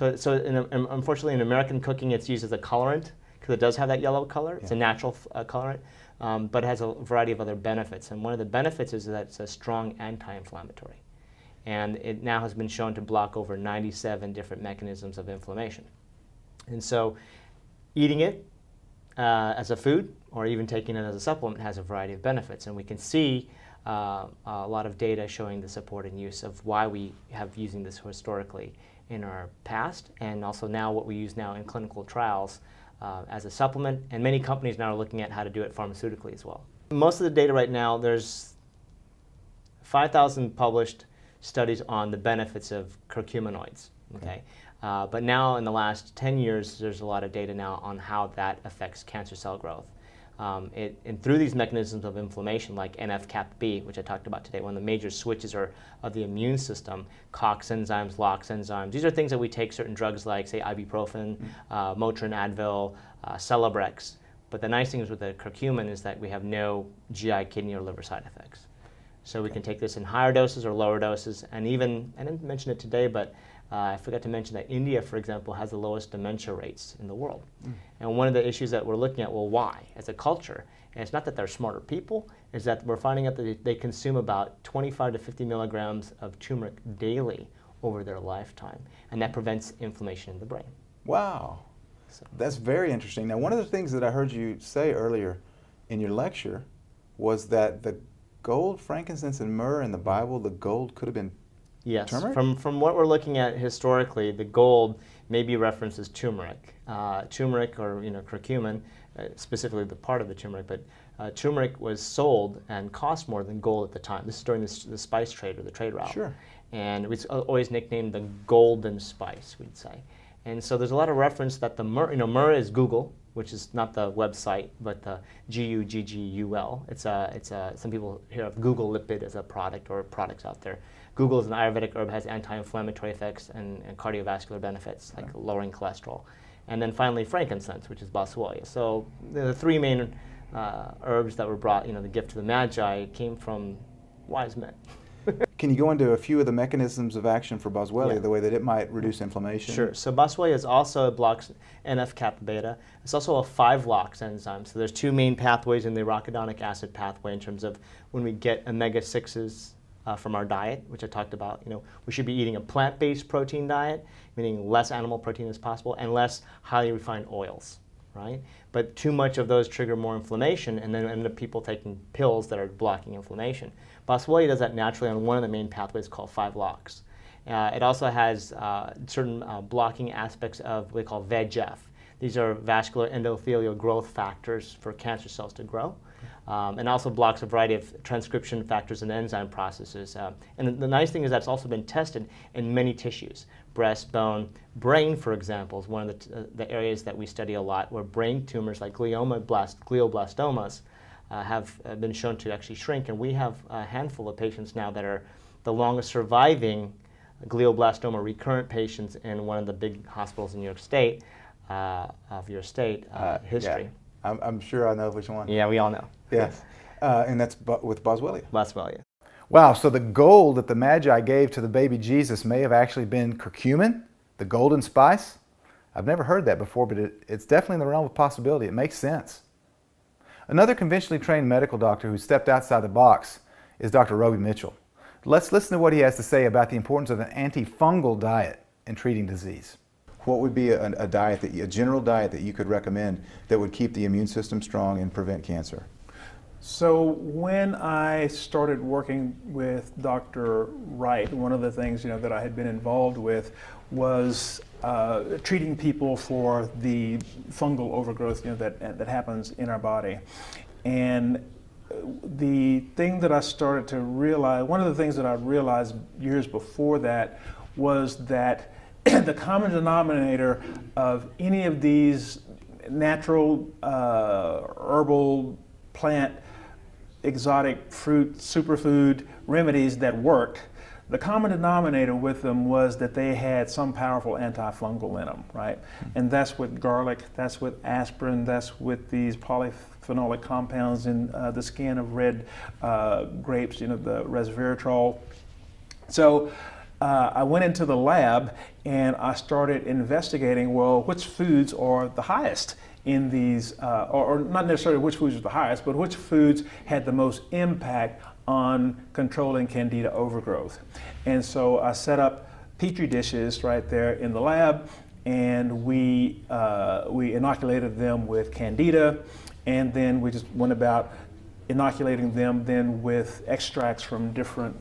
H: Unfortunately, in American cooking, it's used as a colorant because it does have that yellow color. It's a natural colorant, but it has a variety of other benefits. And one of the benefits is that it's a strong anti-inflammatory. And it now has been shown to block over 97 different mechanisms of inflammation. And so eating it as a food or even taking it as a supplement has a variety of benefits. And we can see a lot of data showing the support and use of why we have using this historically in our past, and also now what we use now in clinical trials as a supplement. And many companies now are looking at how to do it pharmaceutically as well. Most of the data right now, there's 5,000 published studies on the benefits of curcuminoids. Okay. But now in the last 10 years, there's a lot of data now on how that affects cancer cell growth. And through these mechanisms of inflammation, like NF-κB, which I talked about today, one of the major switches of the immune system, COX enzymes, LOX enzymes. These are things that we take certain drugs like, say, ibuprofen, Motrin, Advil, Celebrex. But the nice thing is with the curcumin is that we have no GI, kidney, or liver side effects. So we can take this in higher doses or lower doses, and even, I didn't mention it today, but I forgot to mention that India, for example, has the lowest dementia rates in the world. And one of the issues that we're looking at, well, why? As a culture, and it's not that they're smarter people, is that we're finding out that they consume about 25 to 50 milligrams of turmeric daily over their lifetime, and that prevents inflammation in the brain.
A: Wow.
H: So.
A: That's very interesting. Now, one of the things that I heard you say earlier in your lecture was that the gold, frankincense, and myrrh in the Bible, the gold could have been
H: yes.
A: turmeric?
H: From what we're looking at historically, the gold may be referenced as turmeric. Turmeric, or curcumin, specifically the part of the turmeric, but turmeric was sold and cost more than gold at the time. This is during the spice trade, or the trade route.
A: Sure.
H: And it was always nicknamed the golden spice, we'd say. And so there's a lot of reference that the myrrh, myrrh is Google, which is not the website, but the G-U-G-G-U-L. It's some people hear of Google lipid as a product or products out there. Google is an Ayurvedic herb, has anti-inflammatory effects and cardiovascular benefits, like lowering cholesterol. And then finally, frankincense, which is boswellia. So the three main herbs that were brought, the gift to the Magi, came from wise men.
A: Can you go into a few of the mechanisms of action for boswellia,
H: Yeah.
A: the way that it might reduce inflammation?
H: Sure. So boswellia is also blocks NF-κB beta. It's also a 5-LOX enzyme. So there's two main pathways in the arachidonic acid pathway in terms of when we get omega-6s from our diet, which I talked about. We should be eating a plant-based protein diet, meaning less animal protein as possible and less highly refined oils, right? But too much of those trigger more inflammation, and then end up people taking pills that are blocking inflammation. Boswellia does that naturally on one of the main pathways called 5-LOX. It also has certain blocking aspects of what we call VEGF. These are vascular endothelial growth factors for cancer cells to grow. And also blocks a variety of transcription factors and enzyme processes. And the nice thing is that it's also been tested in many tissues. Breast, bone, brain, for example, is one of the areas that we study a lot, where brain tumors like glioblastomas have been shown to actually shrink. And we have a handful of patients now that are the longest surviving glioblastoma recurrent patients in one of the big hospitals in New York State, history.
A: Yeah. I'm sure I know which one.
H: Yeah, we all know.
A: Yes. And that's with boswellia.
H: Boswellia.
A: Wow, so the gold that the Magi gave to the baby Jesus may have actually been curcumin, the golden spice? I've never heard that before, but it's definitely in the realm of possibility. It makes sense. Another conventionally trained medical doctor who stepped outside the box is Dr. Roby Mitchell. Let's listen to what he has to say about the importance of an antifungal diet in treating disease. What would be a general diet that you could recommend that would keep the immune system strong and prevent cancer?
I: So when I started working with Dr. Wright, one of the things that I had been involved with was treating people for the fungal overgrowth that happens in our body. And the thing that I started to realize, one of the things that I realized years before that, was that the common denominator of any of these natural, herbal, plant, exotic fruit, superfood remedies that worked, the common denominator with them was that they had some powerful antifungal in them, right? And that's with garlic, that's with aspirin, that's with these polyphenolic compounds in the skin of red grapes, you know, the resveratrol. So I went into the lab and I started investigating, well, which foods are the highest in these, or not necessarily which foods are the highest, but which foods had the most impact on controlling Candida overgrowth. And so I set up Petri dishes right there in the lab, and we inoculated them with Candida, and then we just went about inoculating them then with extracts from different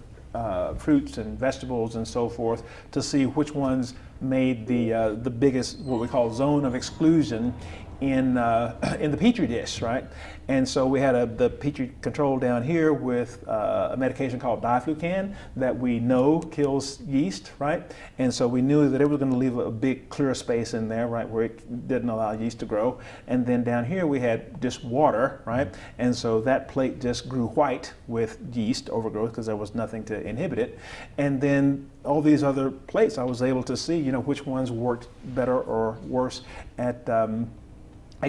I: fruits and vegetables and so forth to see which ones made the biggest, what we call zone of exclusion in the Petri dish, right? And so we had the Petri control down here with a medication called diflucan that we know kills yeast, right? And so we knew that it was going to leave a big clear space in there, right, where it didn't allow yeast to grow. And then down here we had just water, right? And so that plate just grew white with yeast overgrowth because there was nothing to inhibit it. And then all these other plates, I was able to see, you know, which ones worked better or worse at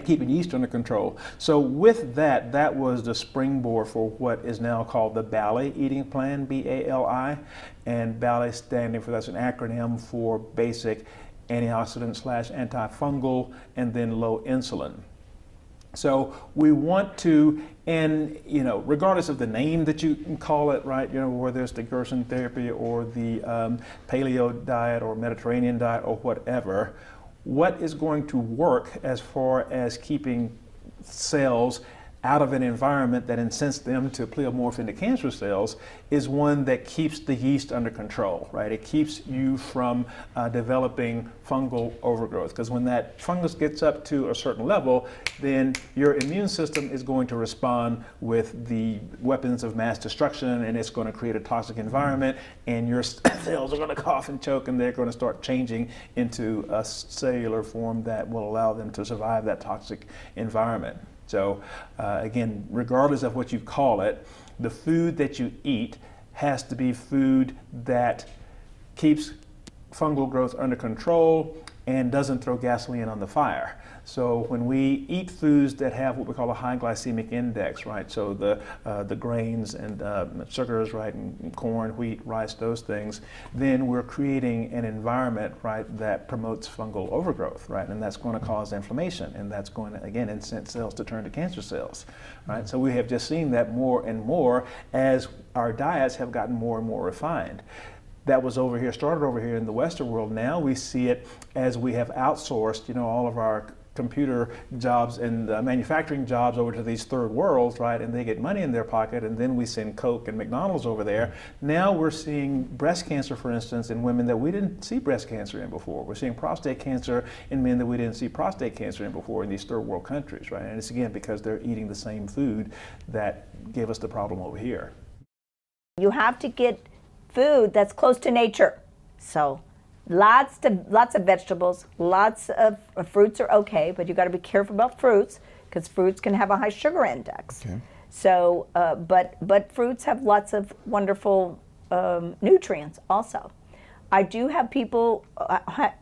I: keeping yeast under control. So with that, that was the springboard for what is now called the BALI eating plan, B-A-L-I, and BALI standing for, that's an acronym for basic antioxidant / antifungal, and then low insulin. So we want to, and you know, regardless of the name that you can call it, right, you know, whether it's the Gerson therapy or the paleo diet or Mediterranean diet or whatever, what is going to work as far as keeping cells out of an environment that incents them to pleomorph into cancer cells is one that keeps the yeast under control, right? It keeps you from developing fungal overgrowth, because when that fungus gets up to a certain level, then your immune system is going to respond with the weapons of mass destruction, and it's going to create a toxic environment, and your cells are going to cough and choke, and they're going to start changing into a cellular form that will allow them to survive that toxic environment. So again, regardless of what you call it, the food that you eat has to be food that keeps fungal growth under control and doesn't throw gasoline on the fire. So when we eat foods that have what we call a high glycemic index, right? So the grains and sugars, right, and corn, wheat, rice, those things, then we're creating an environment, right, that promotes fungal overgrowth, right? And that's going to cause inflammation, and that's going to, again, incent cells to turn to cancer cells, right? So we have just seen that more and more as our diets have gotten more and more refined. That was over here, started over here in the Western world. Now we see it as we have outsourced, you know, all of our computer jobs and manufacturing jobs over to these third worlds, right? And they get money in their pocket, and then we send Coke and McDonald's over there. Now we're seeing breast cancer, for instance, in women that we didn't see breast cancer in before. We're seeing prostate cancer in men that we didn't see prostate cancer in before in these third world countries, right? And it's again because they're eating the same food that gave us the problem over here.
J: You have to get food that's close to nature. So lots of vegetables, lots of fruits are okay, but you got to be careful about fruits because fruits can have a high sugar index. Okay. So, but fruits have lots of wonderful nutrients also. I do have people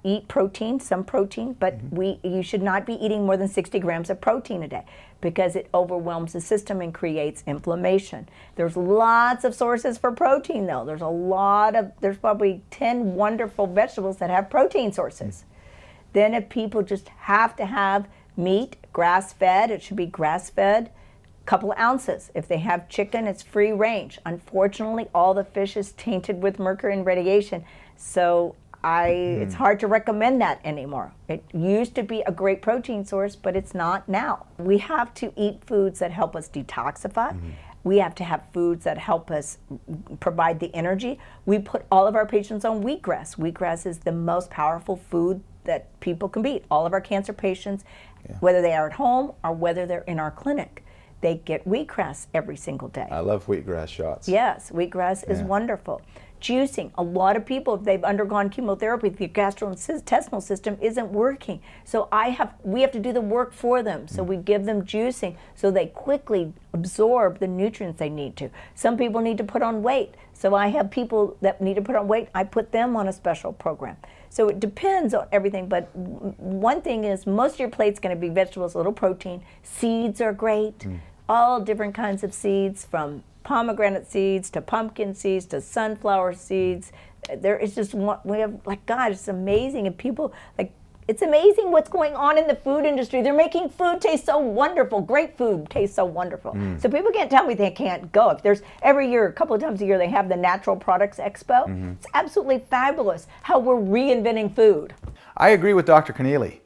J: eat protein, some protein, but you should not be eating more than 60 grams of protein a day because it overwhelms the system and creates inflammation. There's lots of sources for protein though. There's probably 10 wonderful vegetables that have protein sources. Then if people just have to have meat, grass-fed, it should be grass-fed, couple of ounces. If they have chicken, it's free range. Unfortunately, all the fish is tainted with mercury and radiation. So it's hard to recommend that anymore. It used to be a great protein source, but it's not now. We have to eat foods that help us detoxify. We have to have foods that help us provide the energy. We put all of our patients on wheatgrass. Wheatgrass is the most powerful food that people can beat. All of our cancer patients, whether they are at home or whether they're in our clinic, they get wheatgrass every single day.
A: I love wheatgrass shots.
J: Yes, wheatgrass is wonderful. Juicing. A lot of people, if they've undergone chemotherapy, the gastrointestinal system isn't working. So we have to do the work for them. So we give them juicing so they quickly absorb the nutrients they need to. Some people need to put on weight. So I have people that need to put on weight, I put them on a special program. So it depends on everything, but one thing is most of your plate's going to be vegetables, a little protein. Seeds are great, all different kinds of seeds, from pomegranate seeds to pumpkin seeds to sunflower seeds. There is just we have, like, God, it's amazing. And people, like, it's amazing what's going on in the food industry. They're making food taste so wonderful. Great food tastes so wonderful. So people can't tell me they can't go. If there's every year, a couple of times a year, they have the Natural Products Expo. It's absolutely fabulous how we're reinventing food.
A: I agree with Dr. Keneally.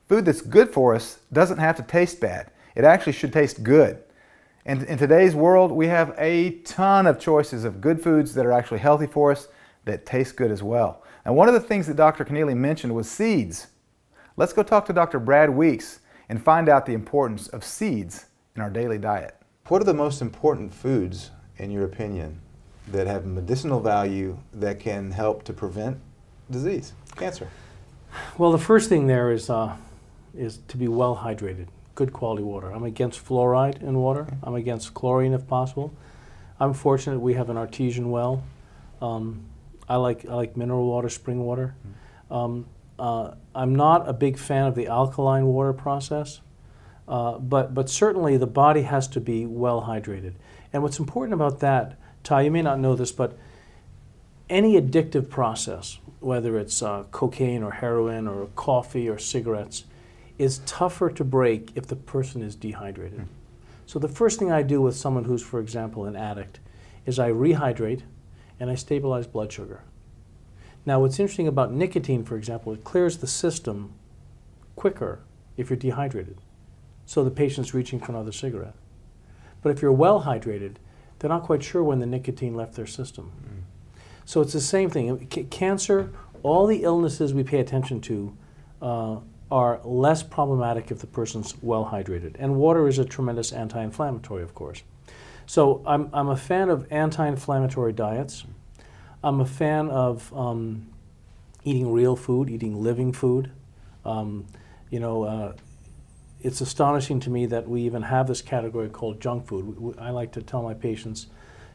A: Food that's good for us doesn't have to taste bad. It actually should taste good. And in today's world, we have a ton of choices of good foods that are actually healthy for us that taste good as well. And one of the things that Dr. Keneally mentioned was seeds. Let's go talk to Dr. Brad Weeks and find out the importance of seeds in our daily diet. What are the most important foods, in your opinion, that have medicinal value that can help to prevent disease, cancer?
K: Well, the first thing there is to be well hydrated, good quality water. I'm against fluoride in water. I'm against chlorine if possible. I'm fortunate we have an artesian well. I like mineral water, spring water. I'm not a big fan of the alkaline water process, but certainly the body has to be well hydrated. And what's important about that, Ty, you may not know this, but any addictive process, whether it's cocaine or heroin or coffee or cigarettes, is tougher to break if the person is dehydrated. So the first thing I do with someone who's, for example, an addict, is I rehydrate and I stabilize blood sugar. Now, what's interesting about nicotine, for example, it clears the system quicker if you're dehydrated. So the patient's reaching for another cigarette. But if you're well hydrated, they're not quite sure when the nicotine left their system. So it's the same thing. Cancer, all the illnesses we pay attention to are less problematic if the person's well hydrated. And water is a tremendous anti-inflammatory, of course. So I'm a fan of anti-inflammatory diets. I'm a fan of eating real food, eating living food. It's astonishing to me that we even have this category called junk food. I like to tell my patients,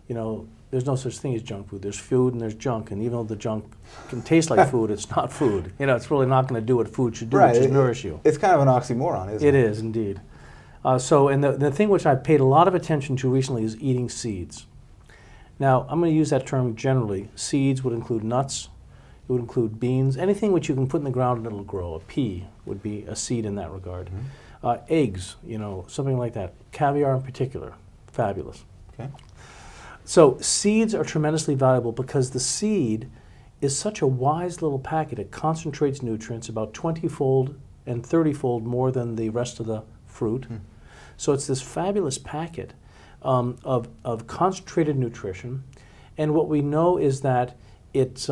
K: there's no such thing as junk food. There's food and there's junk, and even though the junk can taste like food, it's not food. It's really not going to do what food should do, which is nourish you.
A: It's kind of an oxymoron, isn't it?
K: It is, indeed. And the thing which I've paid a lot of attention to recently is eating seeds. Now, I'm going to use that term generally. Seeds would include nuts, it would include beans, anything which you can put in the ground and it'll grow. A pea would be a seed in that regard. Eggs, something like that. Caviar in particular, fabulous.
A: Okay.
K: So seeds are tremendously valuable because the seed is such a wise little packet. It concentrates nutrients about 20-fold and 30-fold more than the rest of the fruit. So it's this fabulous packet of concentrated nutrition. And what we know is that it's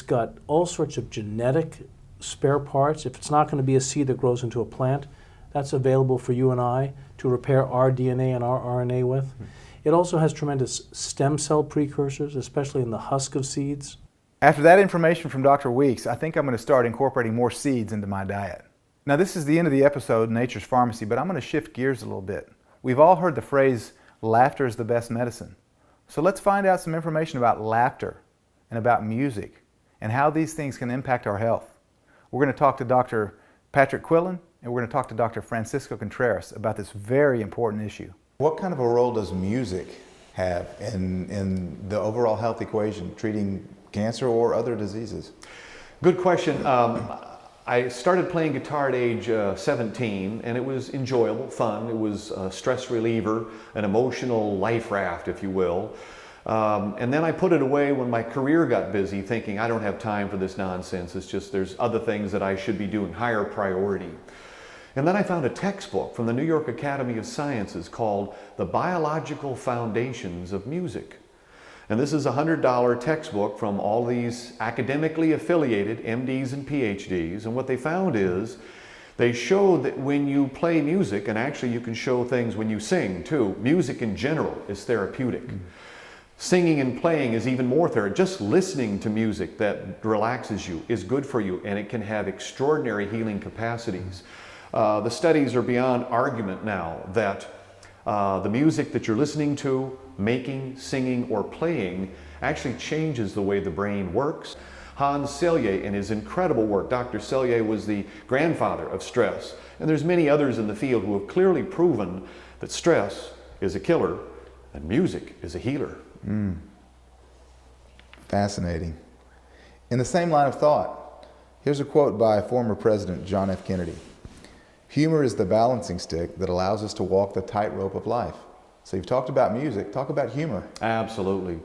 K: got all sorts of genetic spare parts. If it's not going to be a seed that grows into a plant, that's available for you and I to repair our DNA and our RNA with. It also has tremendous stem cell precursors, especially in the husk of seeds.
A: After that information from Dr. Weeks, I think I'm going to start incorporating more seeds into my diet. Now, this is the end of the episode, Nature's Pharmacy, but I'm going to shift gears a little bit. We've all heard the phrase, laughter is the best medicine. So let's find out some information about laughter and about music and how these things can impact our health. We're going to talk to Dr. Patrick Quillen and we're going to talk to Dr. Francisco Contreras about this very important issue. What kind of a role does music have in the overall health equation, treating cancer or other diseases?
B: Good question. I started playing guitar at age 17, and it was enjoyable, fun. It was a stress reliever, an emotional life raft, if you will. And then I put it away when my career got busy, thinking I don't have time for this nonsense. It's just there's other things that I should be doing, higher priority. And then I found a textbook from the New York Academy of Sciences called The Biological Foundations of Music. And this is a $100 textbook from all these academically affiliated MDs and PhDs. And what they found is they showed that when you play music, and actually you can show things when you sing too, music in general is therapeutic. Singing and playing is even more therapeutic. Just listening to music that relaxes you is good for you, and it can have extraordinary healing capacities. The studies are beyond argument now that the music that you're listening to, making, singing, or playing actually changes the way the brain works. Hans Selye, in his incredible work, Dr. Selye was the grandfather of stress, and there's many others in the field who have clearly proven that stress is a killer and music is a healer.
A: Fascinating. In the same line of thought, here's a quote by former President John F. Kennedy. Humor is the balancing stick that allows us to walk the tightrope of life. So you've talked about music, talk about humor.
B: Absolutely.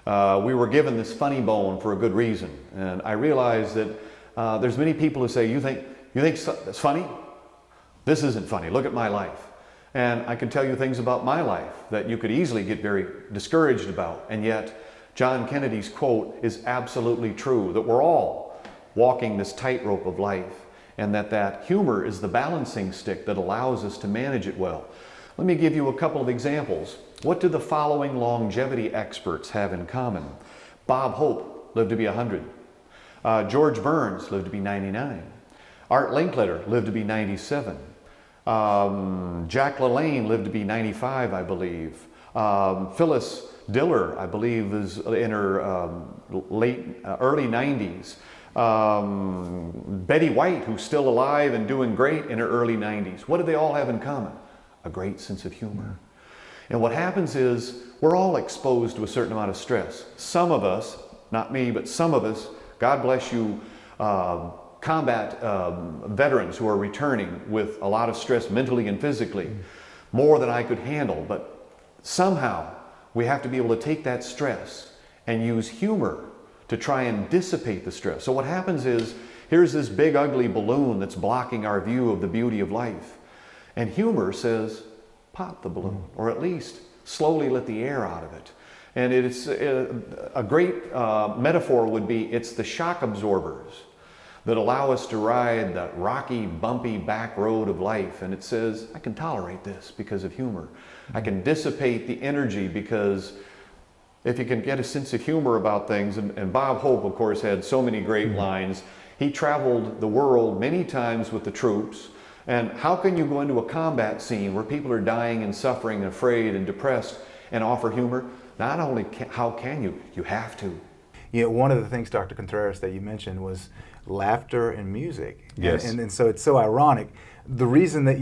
B: We were given this funny bone for a good reason, and I realize that there's many people who say, you think that's funny? This isn't funny, look at my life. And I can tell you things about my life that you could easily get very discouraged about, and yet John Kennedy's quote is absolutely true, that we're all walking this tightrope of life, and that humor is the balancing stick that allows us to manage it well. Let me give you a couple of examples. What do the following longevity experts have in common? Bob Hope lived to be 100. George Burns lived to be 99. Art Linkletter lived to be 97. Jack LaLanne lived to be 95, I believe. Phyllis Diller, I believe, is in her early 90s. Betty White, who's still alive and doing great, in her early 90s. What do they all have in common? A great sense of humor. And what happens is we're all exposed to a certain amount of stress. Some of us, not me, but some of us, God bless you, combat veterans who are returning with a lot of stress mentally and physically, more than I could handle. But somehow we have to be able to take that stress and use humor to try and dissipate the stress. So what happens is, here's this big ugly balloon that's blocking our view of the beauty of life. And humor says, pop the balloon, or at least slowly let the air out of it. And it's a great metaphor would be, it's the shock absorbers that allow us to ride that rocky, bumpy back road of life. And it says, I can tolerate this because of humor. I can dissipate the energy because if you can get a sense of humor about things, and Bob Hope, of course, had so many great lines. He traveled the world many times with the troops. And how can you go into a combat scene where people are dying and suffering and afraid and depressed and offer humor? Not only how can you, you have to.
A: You know, one of the things, Dr. Contreras, that you mentioned was laughter and music.
L: Yes.
A: And so it's so ironic. The reason that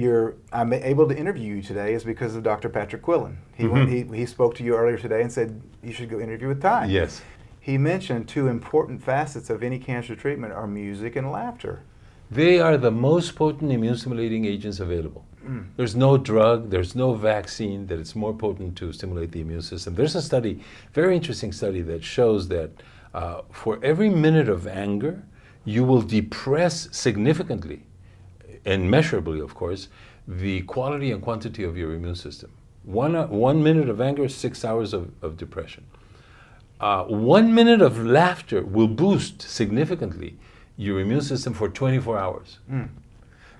A: I'm able to interview you today is because of Dr. Patrick Quillen. He spoke to you earlier today and said you should go interview with Ty.
L: Yes.
A: He mentioned two important facets of any cancer treatment are music and laughter.
L: They are the most potent immune stimulating agents available. There's no drug, there's no vaccine that is more potent to stimulate the immune system. There's a study, very interesting study, that shows that for every minute of anger, you will depress significantly, and measurably, of course, the quality and quantity of your immune system. 1 minute of anger, 6 hours of depression. 1 minute of laughter will boost significantly your immune system for 24 hours.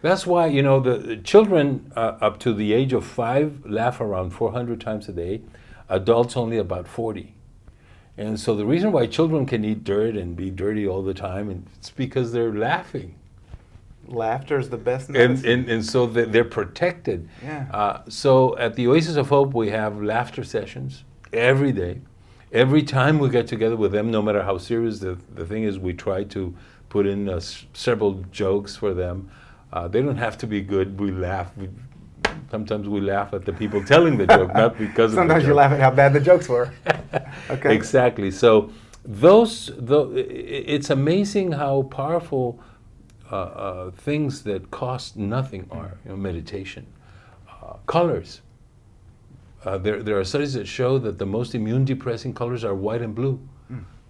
L: That's why, you know, the children up to the age of 5 laugh around 400 times a day, adults only about 40. And so the reason why children can eat dirt and be dirty all the time, it's because they're laughing.
A: Laughter is the best medicine.
L: And so they're protected.
A: Yeah.
L: So at the Oasis of Hope, we have laughter sessions every day. Every time we get together with them, no matter how serious the thing is, we try to put in several jokes for them. They don't have to be good. We laugh. Sometimes we laugh at the people telling the joke, not because of the joke.
A: Sometimes you laugh at how bad the jokes were. Okay.
L: Exactly. So it's amazing how powerful things that cost nothing are. You know, meditation, colors. There are studies that show that the most immune-depressing colors are white and blue.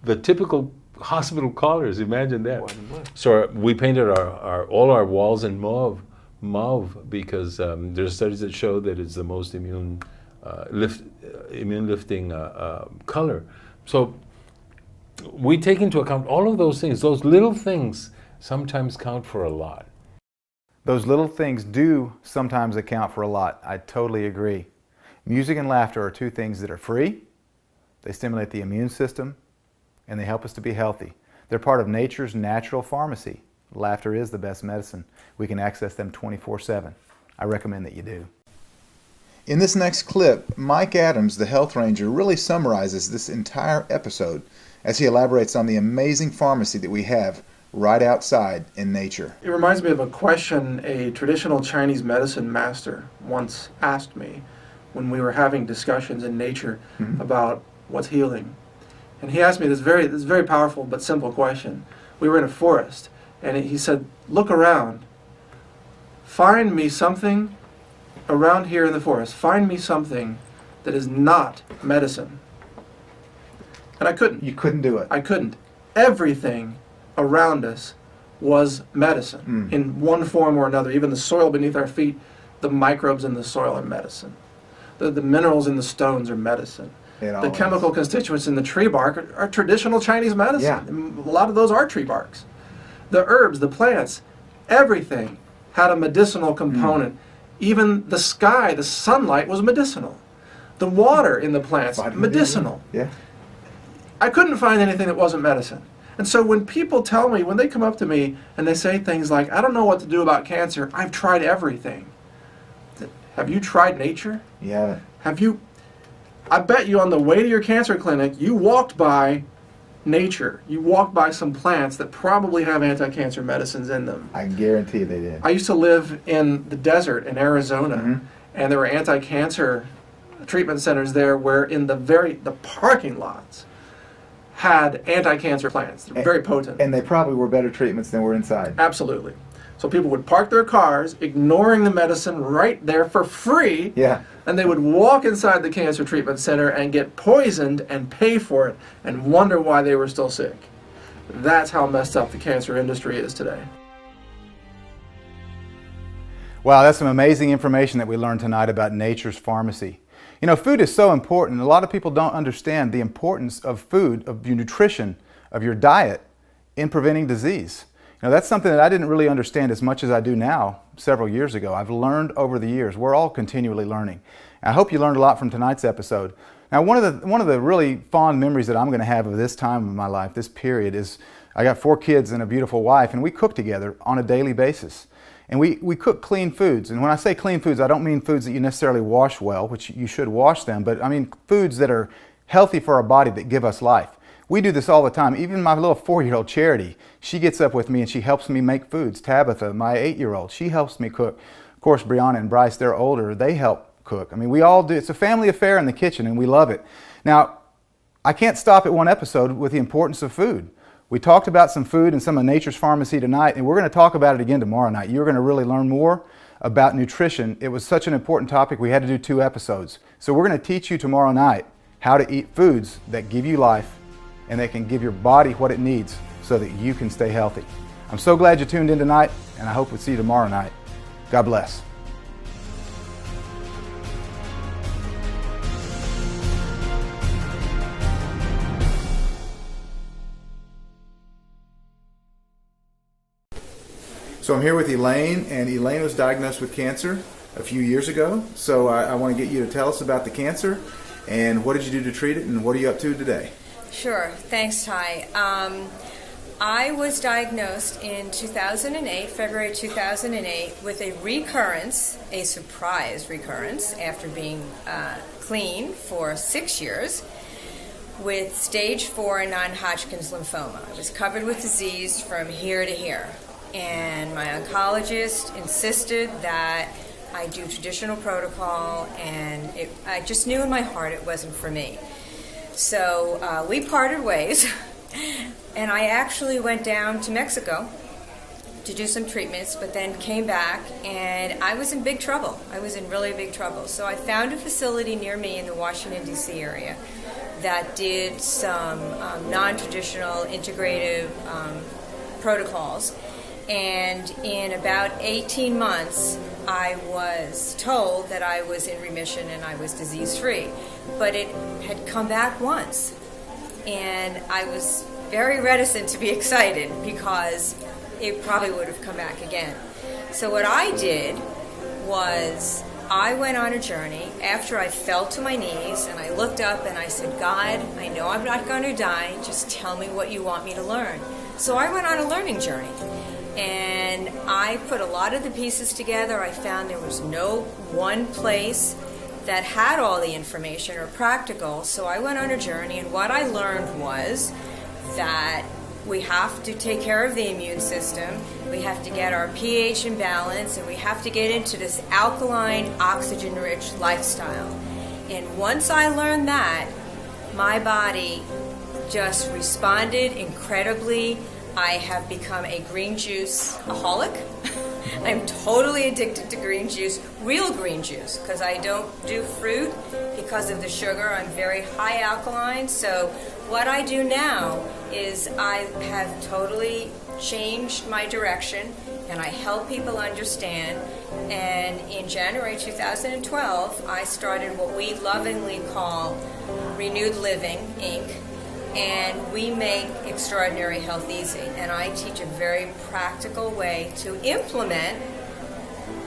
L: The typical hospital colors, imagine that.
A: White and blue.
L: So we painted all our walls in mauve because there's studies that show that it's the most immune-lifting color. So we take into account all of those things. Those little things sometimes count for a lot.
A: Those little things do sometimes account for a lot. I totally agree. Music and laughter are two things that are free, They stimulate the immune system, and they help us to be healthy. They're part of nature's natural pharmacy. Laughter is the best medicine. We can access them 24/7. I recommend that you do. In this next clip, Mike Adams, the Health Ranger, really summarizes this entire episode as he elaborates on the amazing pharmacy that we have right outside in nature.
M: It reminds me of a question a traditional Chinese medicine master once asked me when we were having discussions in nature about what's healing. And he asked me this very powerful but simple question. We were in a forest, and he said, "Look around. Find me something around here in the forest. Find me something that is not medicine." And I couldn't.
A: You couldn't do it.
M: I couldn't. Everything around us was medicine in one form or another. Even the soil beneath our feet, the microbes in the soil are medicine. The minerals in the stones are medicine. The chemical constituents in the tree bark are traditional Chinese medicine. A lot of those are tree barks. The herbs, the plants, everything had a medicinal component. Even the sky, the sunlight was medicinal. The water in the plants, medicinal.
A: Yeah.
M: I couldn't find anything that wasn't medicine. And so when people tell me, when they come up to me and they say things like, "I don't know what to do about cancer, I've tried everything." Have you tried nature?
A: Yeah.
M: Have you, I bet you on the way to your cancer clinic, you walked by nature. You walked by some plants that probably have anti-cancer medicines in them.
A: I guarantee they did.
M: I used to live in the desert in Arizona, and there were anti-cancer treatment centers there where in the parking lots had anti-cancer plants. They're very potent.
A: And they probably were better treatments than were inside.
M: Absolutely. So people would park their cars, ignoring the medicine right there for free, and they would walk inside the cancer treatment center and get poisoned and pay for it and wonder why they were still sick. That's how messed up the cancer industry is today.
A: Wow, that's some amazing information that we learned tonight about nature's pharmacy. You know, food is so important. A lot of people don't understand the importance of food, of your nutrition, of your diet in preventing disease. You know, that's something that I didn't really understand as much as I do now several years ago. I've learned over the years. We're all continually learning. And I hope you learned a lot from tonight's episode. Now, one of the really fond memories that I'm going to have of this time of my life, this period, is I got 4 kids and a beautiful wife, and we cook together on a daily basis. And we cook clean foods. And when I say clean foods, I don't mean foods that you necessarily wash well, which you should wash them, but I mean foods that are healthy for our body, that give us life. We do this all the time. Even my little 4-year-old Charity, she gets up with me and she helps me make foods. Tabitha, my 8-year-old, she helps me cook. Of course, Brianna and Bryce, they're older, they help cook. I mean, we all do. It's a family affair in the kitchen, and we love it. Now, I can't stop at one episode with the importance of food. We talked about some food and some of nature's pharmacy tonight, and we're going to talk about it again tomorrow night. You're going to really learn more about nutrition. It was such an important topic, we had to do 2 episodes. So we're going to teach you tomorrow night how to eat foods that give you life and that can give your body what it needs so that you can stay healthy. I'm so glad you tuned in tonight, and I hope we'll see you tomorrow night. God bless. So I'm here with Elaine, and Elaine was diagnosed with cancer a few years ago. So I want to get you to tell us about the cancer and what did you do to treat it, and what are you up to today?
N: Sure. Thanks, Ty. I was diagnosed in 2008, February 2008, with a recurrence, a surprise recurrence, after being clean for 6 years, with stage 4 non-Hodgkin's lymphoma. I was covered with disease from here to here. And my oncologist insisted that I do traditional protocol, and I just knew in my heart it wasn't for me. So we parted ways, and I actually went down to Mexico to do some treatments, but then came back, and I was in big trouble. I was in really big trouble. So I found a facility near me in the Washington, D.C. area that did some non-traditional integrative protocols. And in about 18 months, I was told that I was in remission and I was disease-free. But it had come back once. And I was very reticent to be excited because it probably would have come back again. So what I did was I went on a journey after I fell to my knees and I looked up and I said, God, I know I'm not going to die. Just tell me what you want me to learn. So I went on a learning journey. And I put a lot of the pieces together. I found there was no one place that had all the information or practical. So I went on a journey, and what I learned was that we have to take care of the immune system, we have to get our pH in balance, and we have to get into this alkaline, oxygen-rich lifestyle. And once I learned that, my body just responded incredibly. I have become a green juice-aholic. I'm totally addicted to green juice, real green juice, because I don't do fruit because of the sugar. I'm very high alkaline. So what I do now is I have totally changed my direction, and I help people understand. And in January 2012, I started what we lovingly call Renewed Living, Inc., and we make Extraordinary Health easy. And I teach a very practical way to implement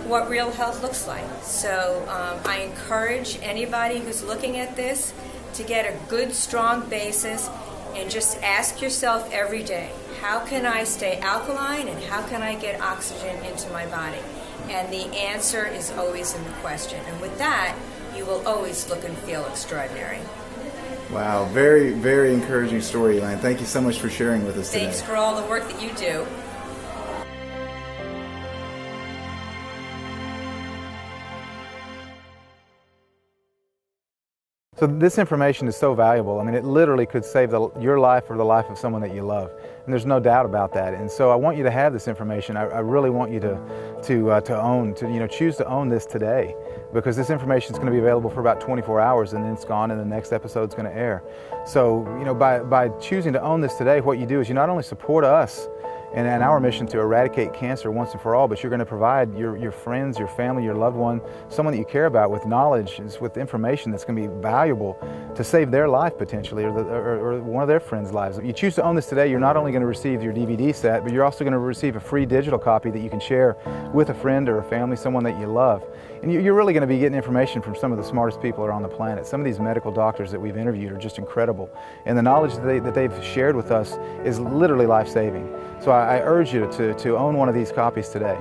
N: what real health looks like. So I encourage anybody who's looking at this to get a good, strong basis and just ask yourself every day, how can I stay alkaline and how can I get oxygen into my body? And the answer is always in the question. And with that, you will always look and feel extraordinary.
A: Wow, very, very encouraging story, Elaine. Thank you so much for sharing with us today.
N: Thanks for all the work that you do.
A: So this information is so valuable. I mean, it literally could save your life or the life of someone that you love, and there's no doubt about that. And so I want you to have this information. I really want you to choose to own this today, because this information is going to be available for about 24 hours, and then it's gone, and the next episode is going to air. So by choosing to own this today, what you do is you not only support us and our mission to eradicate cancer once and for all, but you're going to provide your friends, your family, your loved one, someone that you care about with knowledge, with information that's going to be valuable to save their life potentially, or one of their friends' lives. If you choose to own this today, you're not only going to receive your DVD set, but you're also going to receive a free digital copy that you can share with a friend or a family, someone that you love. And you're really going to be getting information from some of the smartest people around the planet. Some of these medical doctors that we've interviewed are just incredible. And the knowledge that they've shared with us is literally life-saving. So I urge you to own one of these copies today.